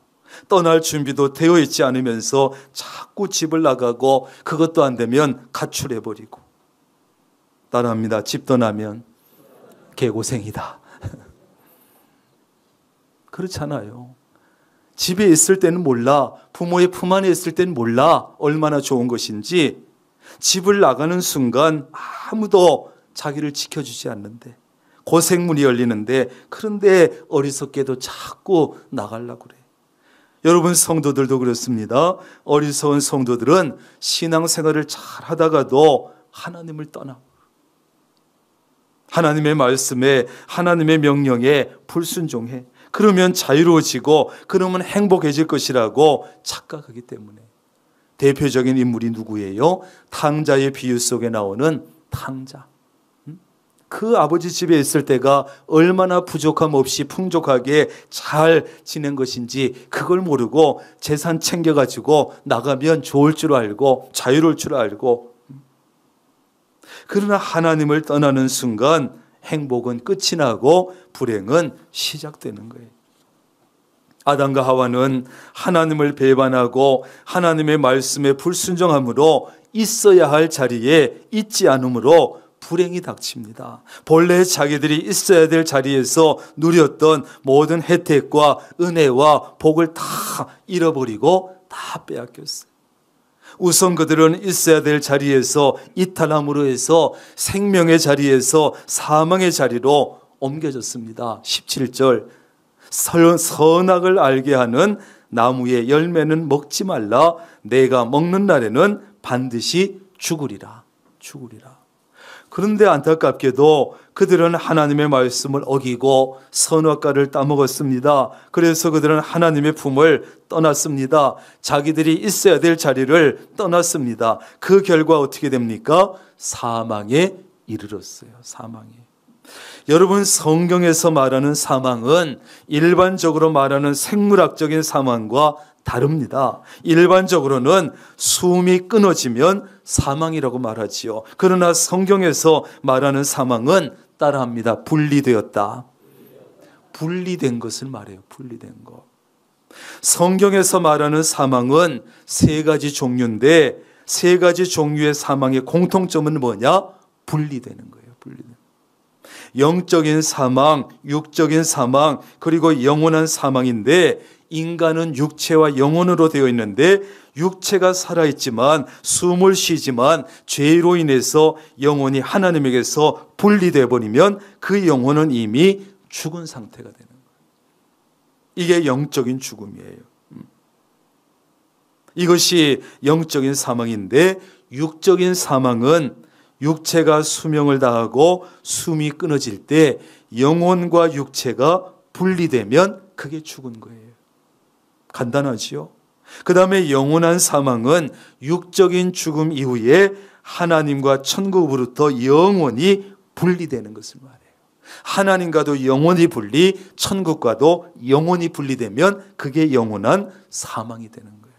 떠날 준비도 되어 있지 않으면서 자꾸 집을 나가고, 그것도 안 되면 가출해버리고. 따라합니다. 집 떠나면 개고생이다. 그렇잖아요. 집에 있을 때는 몰라, 부모의 품 안에 있을 때는 몰라 얼마나 좋은 것인지, 집을 나가는 순간 아무도 자기를 지켜주지 않는데, 고생문이 열리는데, 그런데 어리석게도 자꾸 나가려고 그래. 여러분 성도들도 그렇습니다. 어리석은 성도들은 신앙생활을 잘 하다가도 하나님을 떠나, 하나님의 말씀에, 하나님의 명령에 불순종해. 그러면 자유로워지고, 그러면 행복해질 것이라고 착각하기 때문에. 대표적인 인물이 누구예요? 탕자의 비유 속에 나오는 탕자. 그 아버지 집에 있을 때가 얼마나 부족함 없이 풍족하게 잘 지낸 것인지 그걸 모르고 재산 챙겨가지고 나가면 좋을 줄 알고 자유로울 줄 알고, 그러나 하나님을 떠나는 순간 행복은 끝이 나고 불행은 시작되는 거예요. 아담과 하와는 하나님을 배반하고 하나님의 말씀에 불순종함으로 있어야 할 자리에 있지 않으므로 불행이 닥칩니다. 본래 자기들이 있어야 될 자리에서 누렸던 모든 혜택과 은혜와 복을 다 잃어버리고 다 빼앗겼어요. 우선 그들은 있어야 될 자리에서 이탈함으로 해서 생명의 자리에서 사망의 자리로 옮겨졌습니다. 17절 선악을 알게 하는 나무의 열매는 먹지 말라. 내가 먹는 날에는 반드시 죽으리라. 그런데 안타깝게도 그들은 하나님의 말씀을 어기고 선악과를 따먹었습니다. 그래서 그들은 하나님의 품을 떠났습니다. 자기들이 있어야 될 자리를 떠났습니다. 그 결과 어떻게 됩니까? 사망에 이르렀어요. 사망에. 여러분, 성경에서 말하는 사망은 일반적으로 말하는 생물학적인 사망과 다릅니다. 일반적으로는 숨이 끊어지면 사망이라고 말하지요. 그러나 성경에서 말하는 사망은 따라합니다. 분리되었다. 분리된 것을 말해요. 분리된 것. 성경에서 말하는 사망은 세 가지 종류인데 세 가지 종류의 사망의 공통점은 뭐냐? 분리되는 거예요. 분리되는. 영적인 사망, 육적인 사망, 그리고 영원한 사망인데 인간은 육체와 영혼으로 되어 있는데 육체가 살아있지만 숨을 쉬지만 죄로 인해서 영혼이 하나님에게서 분리되어 버리면 그 영혼은 이미 죽은 상태가 되는 거예요. 이게 영적인 죽음이에요. 이것이 영적인 사망인데 육적인 사망은 육체가 수명을 다하고 숨이 끊어질 때 영혼과 육체가 분리되면 그게 죽은 거예요. 간단하지요? 그 다음에 영원한 사망은 육적인 죽음 이후에 하나님과 천국으로부터 영원히 분리되는 것을 말해요. 하나님과도 영원히 분리, 천국과도 영원히 분리되면 그게 영원한 사망이 되는 거예요.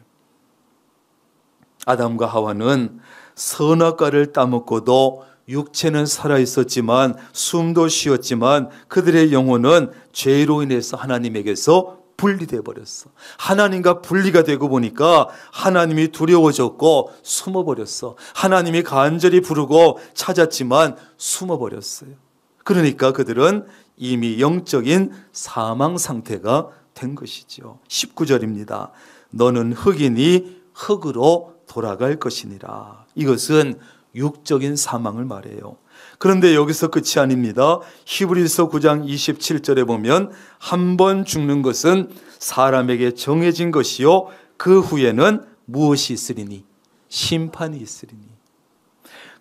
아담과 하와는 선악과를 따먹고도 육체는 살아있었지만 숨도 쉬었지만 그들의 영혼은 죄로 인해서 하나님에게서 분리돼 버렸어. 하나님과 분리가 되고 보니까 하나님이 두려워졌고 숨어버렸어. 하나님이 간절히 부르고 찾았지만 숨어버렸어요. 그러니까 그들은 이미 영적인 사망 상태가 된 것이죠. 19절입니다. 너는 흙이니 흙으로 돌아갈 것이니라. 이것은 육적인 사망을 말해요. 그런데 여기서 끝이 아닙니다. 히브리서 9장 27절에 보면 한 번 죽는 것은 사람에게 정해진 것이요 그 후에는 무엇이 있으리니? 심판이 있으리니.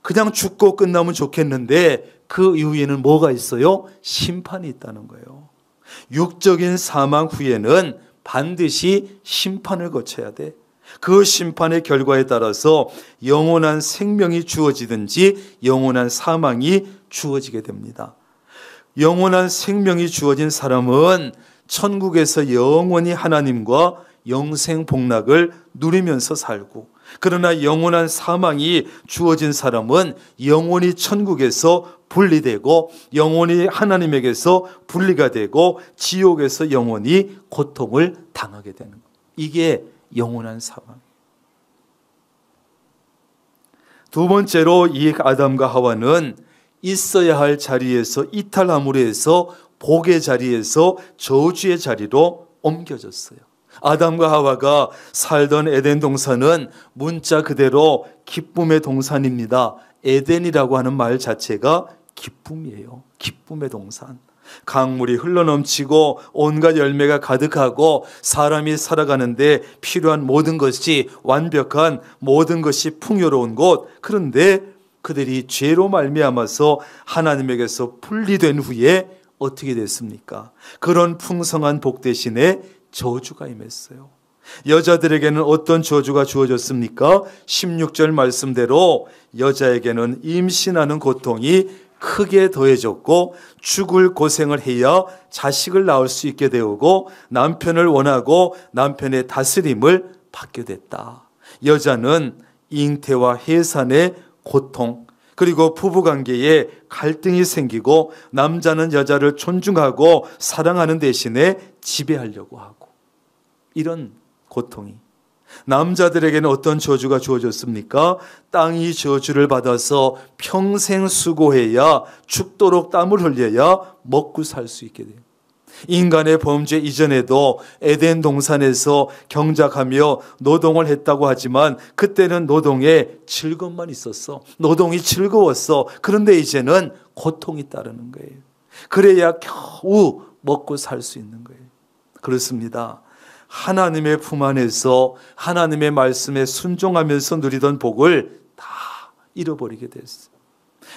그냥 죽고 끝나면 좋겠는데 그 이후에는 뭐가 있어요? 심판이 있다는 거예요. 육적인 사망 후에는 반드시 심판을 거쳐야 돼. 그 심판의 결과에 따라서 영원한 생명이 주어지든지 영원한 사망이 주어지게 됩니다. 영원한 생명이 주어진 사람은 천국에서 영원히 하나님과 영생 복락을 누리면서 살고, 그러나 영원한 사망이 주어진 사람은 영원히 천국에서 분리되고 영원히 하나님에게서 분리가 되고 지옥에서 영원히 고통을 당하게 되는 거예요. 이게 영원한 사망. 두 번째로 이 아담과 하와는 있어야 할 자리에서 이탈함으로 해서 복의 자리에서 저주의 자리로 옮겨졌어요. 아담과 하와가 살던 에덴 동산은 문자 그대로 기쁨의 동산입니다. 에덴이라고 하는 말 자체가 기쁨이에요. 기쁨의 동산. 강물이 흘러넘치고 온갖 열매가 가득하고 사람이 살아가는데 필요한 모든 것이 완벽한 모든 것이 풍요로운 곳. 그런데 그들이 죄로 말미암아서 하나님에게서 분리된 후에 어떻게 됐습니까? 그런 풍성한 복 대신에 저주가 임했어요. 여자들에게는 어떤 저주가 주어졌습니까? 16절 말씀대로 여자에게는 임신하는 고통이 크게 더해졌고 죽을 고생을 해야 자식을 낳을 수 있게 되고 남편을 원하고 남편의 다스림을 받게 됐다. 여자는 잉태와 해산의 고통, 그리고 부부관계에 갈등이 생기고 남자는 여자를 존중하고 사랑하는 대신에 지배하려고 하고, 이런 고통이. 남자들에게는 어떤 저주가 주어졌습니까? 땅이 저주를 받아서 평생 수고해야 죽도록 땀을 흘려야 먹고 살 수 있게 돼요. 인간의 범죄 이전에도 에덴 동산에서 경작하며 노동을 했다고 하지만 그때는 노동에 즐거움만 있었어. 노동이 즐거웠어. 그런데 이제는 고통이 따르는 거예요. 그래야 겨우 먹고 살 수 있는 거예요. 그렇습니다. 하나님의 품 안에서 하나님의 말씀에 순종하면서 누리던 복을 다 잃어버리게 됐어요.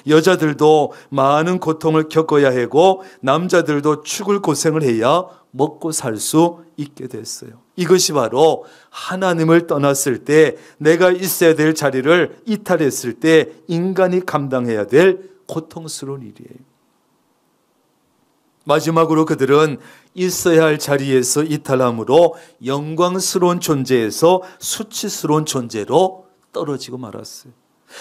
여자들도 많은 고통을 겪어야 하고 남자들도 죽을 고생을 해야 먹고 살 수 있게 됐어요. 이것이 바로 하나님을 떠났을 때 내가 있어야 될 자리를 이탈했을 때 인간이 감당해야 될 고통스러운 일이에요. 마지막으로 그들은 있어야 할 자리에서 이탈함으로 영광스러운 존재에서 수치스러운 존재로 떨어지고 말았어요.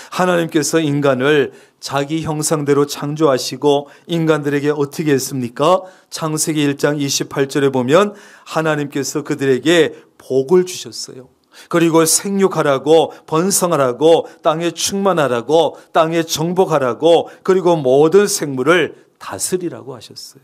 하나님께서 인간을 자기 형상대로 창조하시고 인간들에게 어떻게 했습니까? 창세기 1장 28절에 보면 하나님께서 그들에게 복을 주셨어요. 그리고 생육하라고, 번성하라고, 땅에 충만하라고, 땅에 정복하라고, 그리고 모든 생물을 다스리라고 하셨어요.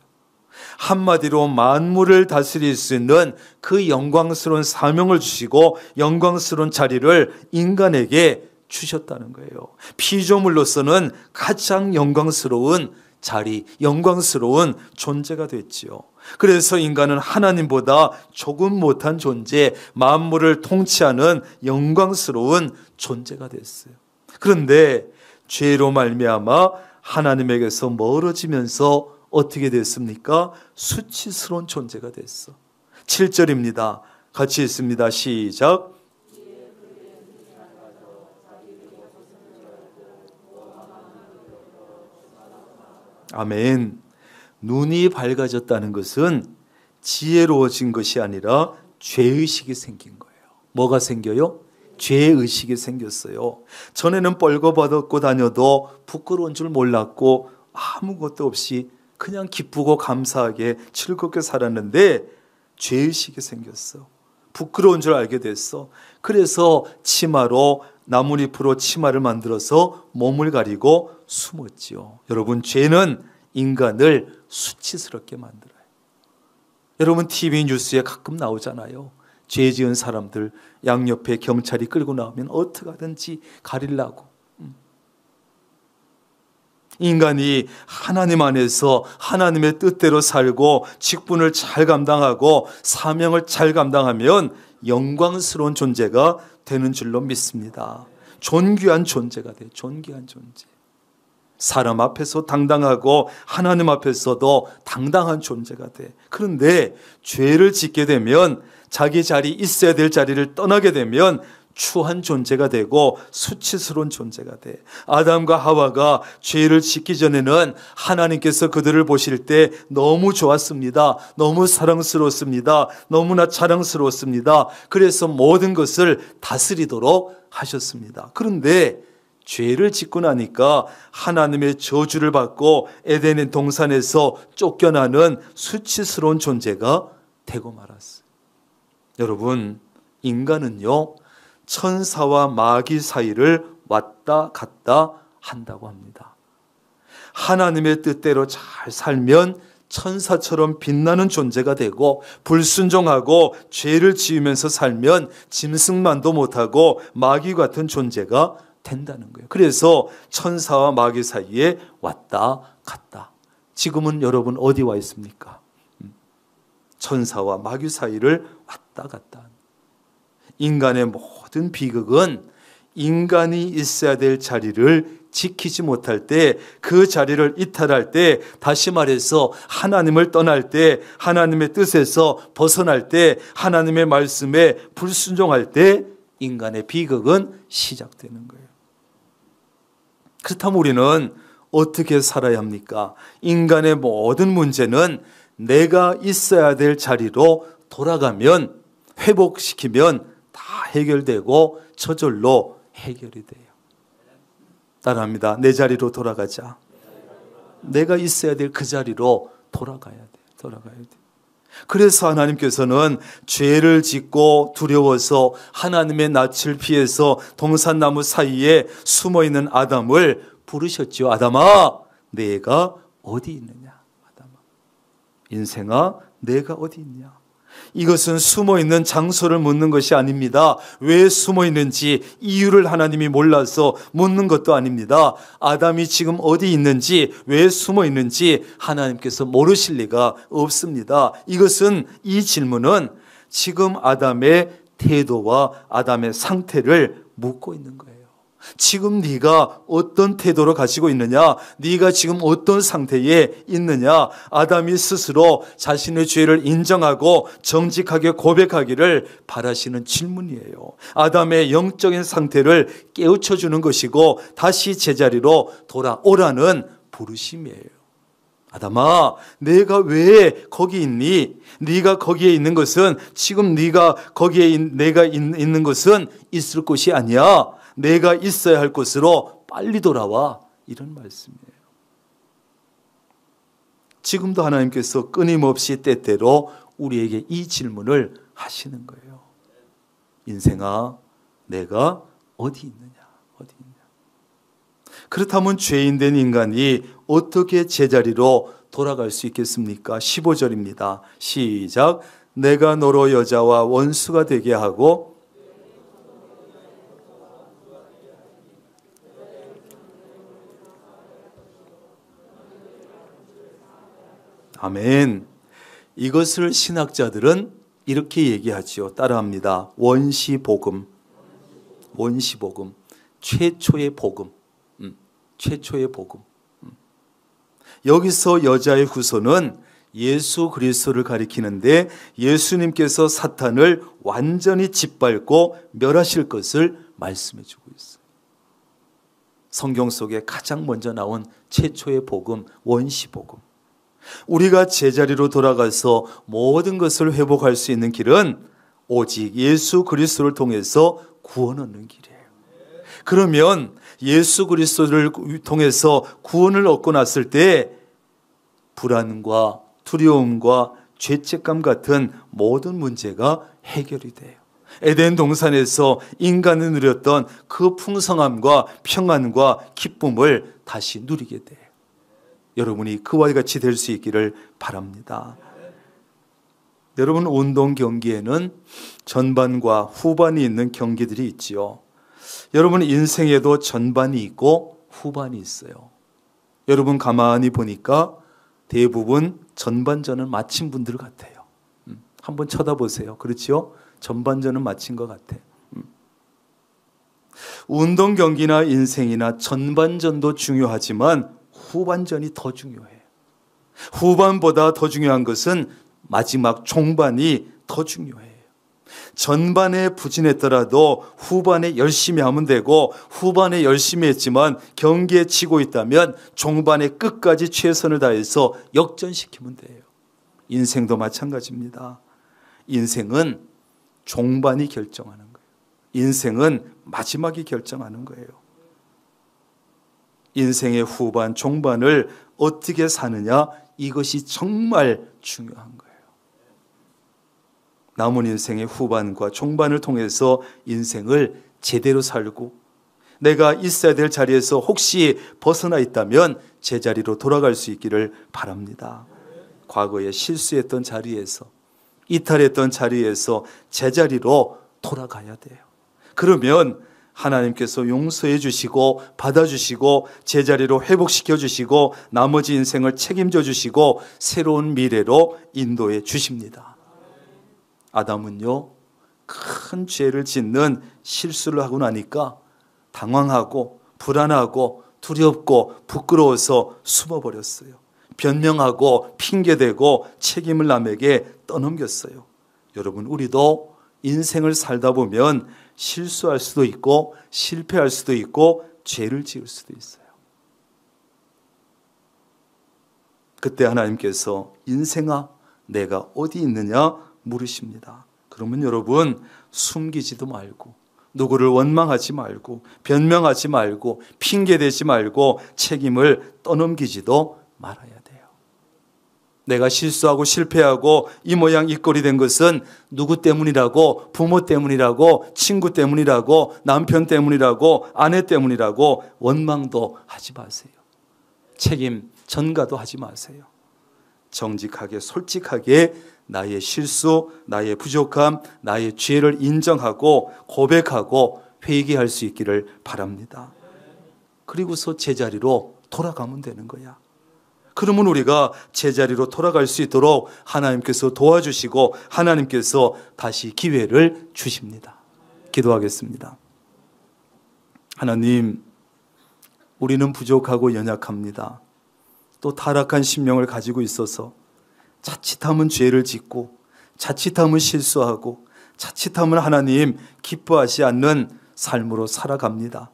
한마디로 만물을 다스릴 수 있는 그 영광스러운 사명을 주시고 영광스러운 자리를 인간에게 주셨다는 거예요. 피조물로서는 가장 영광스러운 자리, 영광스러운 존재가 됐지요. 그래서 인간은 하나님보다 조금 못한 존재, 만물을 통치하는 영광스러운 존재가 됐어요. 그런데 죄로 말미암아 하나님에게서 멀어지면서 어떻게 됐습니까? 수치스러운 존재가 됐어. 7절입니다. 같이 읽습니다. 시작. 아멘. 눈이 밝아졌다는 것은 지혜로워진 것이 아니라 죄의식이 생긴 거예요. 뭐가 생겨요? 죄의식이 생겼어요. 전에는 뻘거벗고 다녀도 부끄러운 줄 몰랐고 아무것도 없이 그냥 기쁘고 감사하게 즐겁게 살았는데 죄의식이 생겼어. 부끄러운 줄 알게 됐어. 그래서 치마로 나뭇잎으로 치마를 만들어서 몸을 가리고 숨었지요. 여러분, 죄는 인간을 수치스럽게 만들어요. 여러분, TV 뉴스에 가끔 나오잖아요. 죄 지은 사람들 양옆에 경찰이 끌고 나오면 어떻게 하든지 가리려고. 인간이 하나님 안에서 하나님의 뜻대로 살고 직분을 잘 감당하고 사명을 잘 감당하면 영광스러운 존재가 되는 줄로 믿습니다. 존귀한 존재가 돼요. 존귀한 존재. 사람 앞에서 당당하고 하나님 앞에서도 당당한 존재가 돼. 그런데 죄를 짓게 되면 자기 자리, 있어야 될 자리를 떠나게 되면 추한 존재가 되고 수치스러운 존재가 돼. 아담과 하와가 죄를 짓기 전에는 하나님께서 그들을 보실 때 너무 좋았습니다. 너무 사랑스러웠습니다. 너무나 자랑스러웠습니다. 그래서 모든 것을 다스리도록 하셨습니다. 그런데 죄를 짓고 나니까 하나님의 저주를 받고 에덴의 동산에서 쫓겨나는 수치스러운 존재가 되고 말았어요. 여러분, 인간은요, 천사와 마귀 사이를 왔다 갔다 한다고 합니다. 하나님의 뜻대로 잘 살면 천사처럼 빛나는 존재가 되고, 불순종하고 죄를 지으면서 살면 짐승만도 못하고 마귀 같은 존재가 된다는 거예요. 그래서 천사와 마귀 사이에 왔다 갔다. 지금은 여러분 어디 와 있습니까? 천사와 마귀 사이를 왔다 갔다. 인간의 모든 비극은 인간이 있어야 될 자리를 지키지 못할 때, 그 자리를 이탈할 때, 다시 말해서 하나님을 떠날 때, 하나님의 뜻에서 벗어날 때, 하나님의 말씀에 불순종할 때 인간의 비극은 시작되는 거예요. 그렇다면 우리는 어떻게 살아야 합니까? 인간의 모든 문제는 내가 있어야 될 자리로 돌아가면, 회복시키면 다 해결되고 저절로 해결이 돼요. 따라합니다. 내 자리로 돌아가자. 내가 있어야 될 그 자리로 돌아가야 돼. 돌아가야 돼. 그래서 하나님께서는 죄를 짓고 두려워서 하나님의 낯을 피해서 동산나무 사이에 숨어있는 아담을 부르셨죠. 아담아, 내가 어디 있느냐? 아담아, 인생아, 내가 어디 있냐? 이것은 숨어있는 장소를 묻는 것이 아닙니다. 왜 숨어있는지 이유를 하나님이 몰라서 묻는 것도 아닙니다. 아담이 지금 어디 있는지, 왜 숨어있는지 하나님께서 모르실 리가 없습니다. 이 질문은 지금 아담의 태도와 아담의 상태를 묻고 있는 거예요. 지금 네가 어떤 태도로 가지고 있느냐? 네가 지금 어떤 상태에 있느냐? 아담이 스스로 자신의 죄를 인정하고 정직하게 고백하기를 바라시는 질문이에요. 아담의 영적인 상태를 깨우쳐 주는 것이고 다시 제자리로 돌아오라는 부르심이에요. 아담아, 내가 왜 거기 있니? 네가 거기에 있는 것은 지금 네가 거기에 내가 있는 것은 있을 곳이 아니야. 내가 있어야 할 곳으로 빨리 돌아와. 이런 말씀이에요. 지금도 하나님께서 끊임없이 때때로 우리에게 이 질문을 하시는 거예요. 인생아, 내가 어디 있느냐? 어디 있느냐? 그렇다면 죄인된 인간이 어떻게 제자리로 돌아갈 수 있겠습니까? 15절입니다. 시작. 내가 너로 여자와 원수가 되게 하고 아멘. 이것을 신학자들은 이렇게 얘기하지요. 따라합니다. 원시복음. 원시복음. 최초의 복음. 최초의 복음. 여기서 여자의 후손은 예수 그리스도를 가리키는데 예수님께서 사탄을 완전히 짓밟고 멸하실 것을 말씀해 주고 있어요. 성경 속에 가장 먼저 나온 최초의 복음, 원시복음. 우리가 제자리로 돌아가서 모든 것을 회복할 수 있는 길은 오직 예수 그리스도를 통해서 구원 얻는 길이에요. 그러면 예수 그리스도를 통해서 구원을 얻고 났을 때 불안과 두려움과 죄책감 같은 모든 문제가 해결이 돼요. 에덴 동산에서 인간이 누렸던 그 풍성함과 평안과 기쁨을 다시 누리게 돼요. 여러분이 그와 같이 될 수 있기를 바랍니다. 여러분, 운동 경기에는 전반과 후반이 있는 경기들이 있지요. 여러분, 인생에도 전반이 있고 후반이 있어요. 여러분 가만히 보니까 대부분 전반전을 마친 분들 같아요. 한번 쳐다보세요. 그렇죠? 전반전은 마친 것 같아. 운동 경기나 인생이나 전반전도 중요하지만 후반전이 더 중요해요. 후반보다 더 중요한 것은 마지막 종반이 더 중요해요. 전반에 부진했더라도 후반에 열심히 하면 되고 후반에 열심히 했지만 경기에 지고 있다면 종반에 끝까지 최선을 다해서 역전시키면 돼요. 인생도 마찬가지입니다. 인생은 종반이 결정하는 거예요. 인생은 마지막이 결정하는 거예요. 인생의 후반, 종반을 어떻게 사느냐, 이것이 정말 중요한 거예요. 남은 인생의 후반과 종반을 통해서 인생을 제대로 살고 내가 있어야 될 자리에서 혹시 벗어나 있다면 제자리로 돌아갈 수 있기를 바랍니다. 과거에 실수했던 자리에서, 이탈했던 자리에서 제자리로 돌아가야 돼요. 그러면 하나님께서 용서해 주시고 받아주시고 제자리로 회복시켜 주시고 나머지 인생을 책임져 주시고 새로운 미래로 인도해 주십니다. 아담은요, 큰 죄를 짓는 실수를 하고 나니까 당황하고 불안하고 두렵고 부끄러워서 숨어버렸어요. 변명하고 핑계대고 책임을 남에게 떠넘겼어요. 여러분, 우리도 인생을 살다 보면 실수할 수도 있고 실패할 수도 있고 죄를 지을 수도 있어요. 그때 하나님께서 인생아, 내가 어디 있느냐 물으십니다. 그러면 여러분, 숨기지도 말고 누구를 원망하지 말고 변명하지 말고 핑계대지 말고 책임을 떠넘기지도 말아야 돼요. 내가 실수하고 실패하고 이 모양 이 꼴이 된 것은 누구 때문이라고, 부모 때문이라고, 친구 때문이라고, 남편 때문이라고, 아내 때문이라고 원망도 하지 마세요. 책임 전가도 하지 마세요. 정직하게 솔직하게 나의 실수, 나의 부족함, 나의 죄를 인정하고 고백하고 회개할 수 있기를 바랍니다. 그리고서 제자리로 돌아가면 되는 거야. 그러면 우리가 제자리로 돌아갈 수 있도록 하나님께서 도와주시고 하나님께서 다시 기회를 주십니다. 기도하겠습니다. 하나님, 우리는 부족하고 연약합니다. 또 타락한 심령을 가지고 있어서 자칫하면 죄를 짓고 자칫하면 실수하고 자칫하면 하나님 기뻐하지 않는 삶으로 살아갑니다.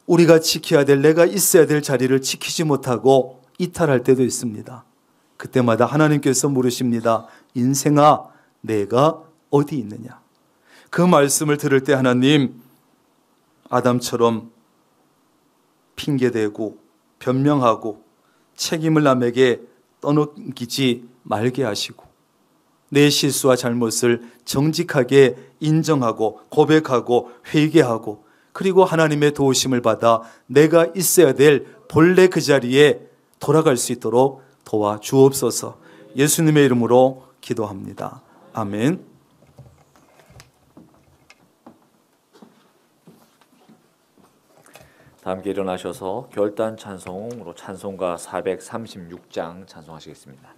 우리가 지켜야 될, 내가 있어야 될 자리를 지키지 못하고 이탈할 때도 있습니다. 그때마다 하나님께서 물으십니다. 인생아, 내가 어디 있느냐? 그 말씀을 들을 때 하나님, 아담처럼 핑계대고 변명하고 책임을 남에게 떠넘기지 말게 하시고 내 실수와 잘못을 정직하게 인정하고 고백하고 회개하고 그리고 하나님의 도우심을 받아 내가 있어야 될 본래 그 자리에 돌아갈 수 있도록 도와주옵소서. 예수님의 이름으로 기도합니다. 아멘. 다 함께 일어나셔서 결단 찬송으로 찬송가 436장 찬송하시겠습니다.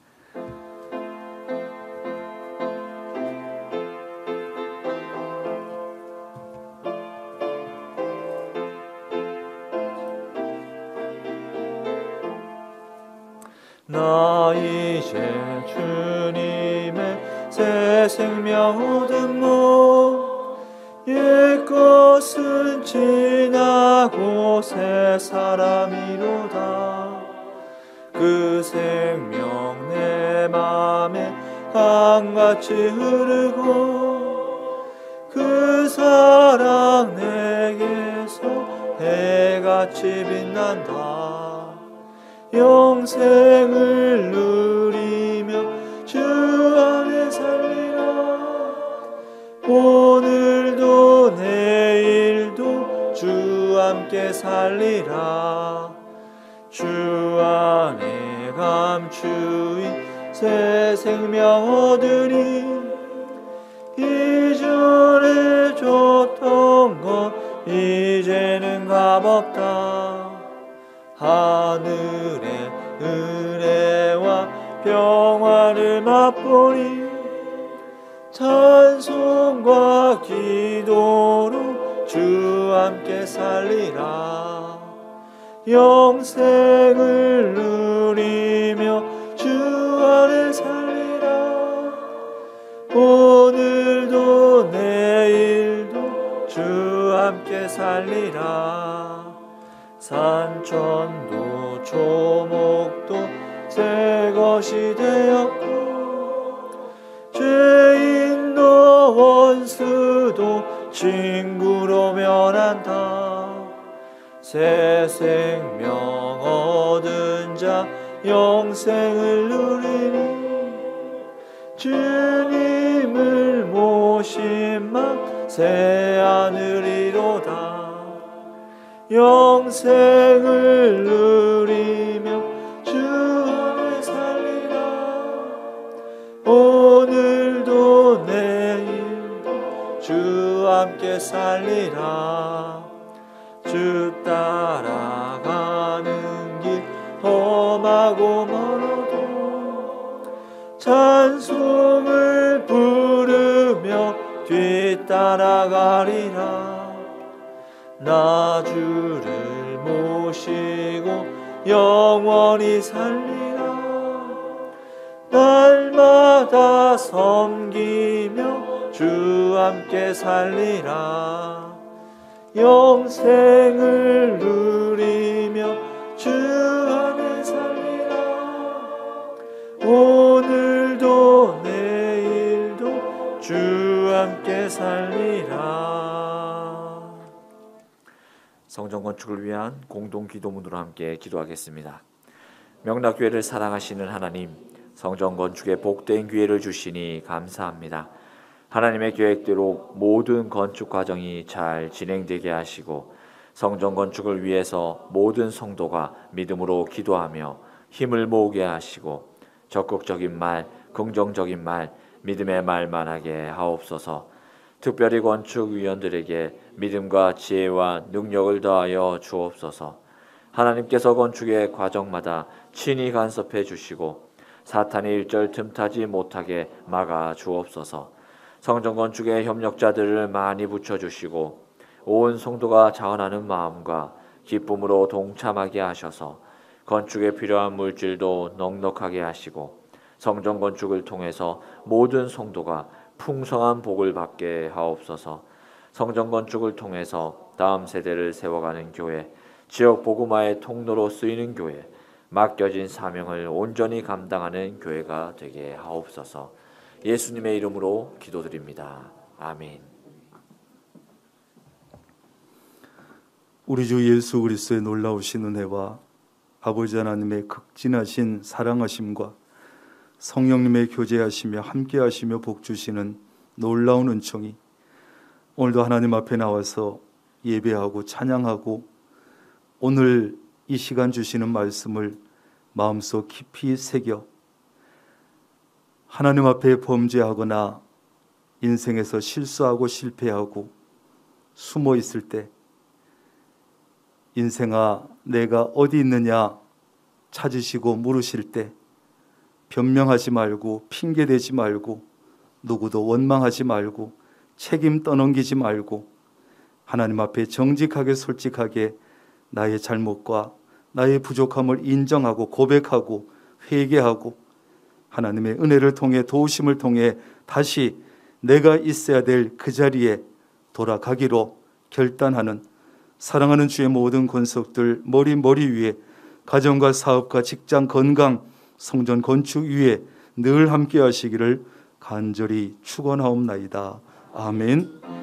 나 이제 주님의 새 생명 얻음모 옛것은 지나고 새 사람이로다. 그 생명 내 맘에 강같이 흐르고 그 사랑 내게서 해같이 빛난다. 영생을 누리며 주 안에 살리라. 오늘도 내일도 주 함께 살리라. 주 안에 감추인 새 생명 얻으니 이전에 줬던 것 이제는 값없다. 하늘의 은혜와 평화를 맛보니 찬송과 기도로 주 함께 살리라. 영생을 누리며 주 안에 살리라. 오늘도 내일도 주 함께 살리라. 산천도 초목도 새 것이 되었고 죄인도 원수도 친구로 변한다. 새 생명 얻은 자 영생을 누리니 주님을 모신 맘 새 하늘이로다. 영생을 누리며 주 안에 살리라. 오늘도 내일도 주 함께 살리라. 주 따라가는 길 험하고 멀어도 찬송을 부르며 뒤따라가리라. 나 주를 모시고 영원히 살리라. 날마다 섬기며 주 함께 살리라. 영생을 누리며 주 안에 살리라. 오늘도 내일도 주 함께 살리라. 성전 건축을 위한 공동 기도문으로 함께 기도하겠습니다. 명락교회를 사랑하시는 하나님, 성전 건축에 복된 기회를 주시니 감사합니다. 하나님의 계획대로 모든 건축 과정이 잘 진행되게 하시고 성전 건축을 위해서 모든 성도가 믿음으로 기도하며 힘을 모으게 하시고 적극적인 말, 긍정적인 말, 믿음의 말만 하게 하옵소서. 특별히 건축위원들에게 믿음과 지혜와 능력을 더하여 주옵소서. 하나님께서 건축의 과정마다 친히 간섭해 주시고 사탄이 일절 틈타지 못하게 막아 주옵소서. 성전 건축의 협력자들을 많이 붙여주시고 온 성도가 자원하는 마음과 기쁨으로 동참하게 하셔서 건축에 필요한 물질도 넉넉하게 하시고 성전 건축을 통해서 모든 성도가 풍성한 복을 받게 하옵소서. 성전 건축을 통해서 다음 세대를 세워가는 교회, 지역 복음화의 통로로 쓰이는 교회, 맡겨진 사명을 온전히 감당하는 교회가 되게 하옵소서. 예수님의 이름으로 기도드립니다. 아멘. 우리 주 예수 그리스도의 놀라우신 은혜와 아버지 하나님의 극진하신 사랑하심과 성령님의 교제하시며 함께하시며 복주시는 놀라운 은총이 오늘도 하나님 앞에 나와서 예배하고 찬양하고 오늘 이 시간 주시는 말씀을 마음속 깊이 새겨 하나님 앞에 범죄하거나 인생에서 실수하고 실패하고 숨어 있을 때 인생아 내가 어디 있느냐 찾으시고 물으실 때 변명하지 말고 핑계대지 말고 누구도 원망하지 말고 책임 떠넘기지 말고 하나님 앞에 정직하게 솔직하게 나의 잘못과 나의 부족함을 인정하고 고백하고 회개하고 하나님의 은혜를 통해 도우심을 통해 다시 내가 있어야 될 그 자리에 돌아가기로 결단하는 사랑하는 주의 모든 권속들 머리 위에 가정과 사업과 직장 건강 성전 건축 위에 늘 함께 하시기를 간절히 축원하옵나이다. 아멘.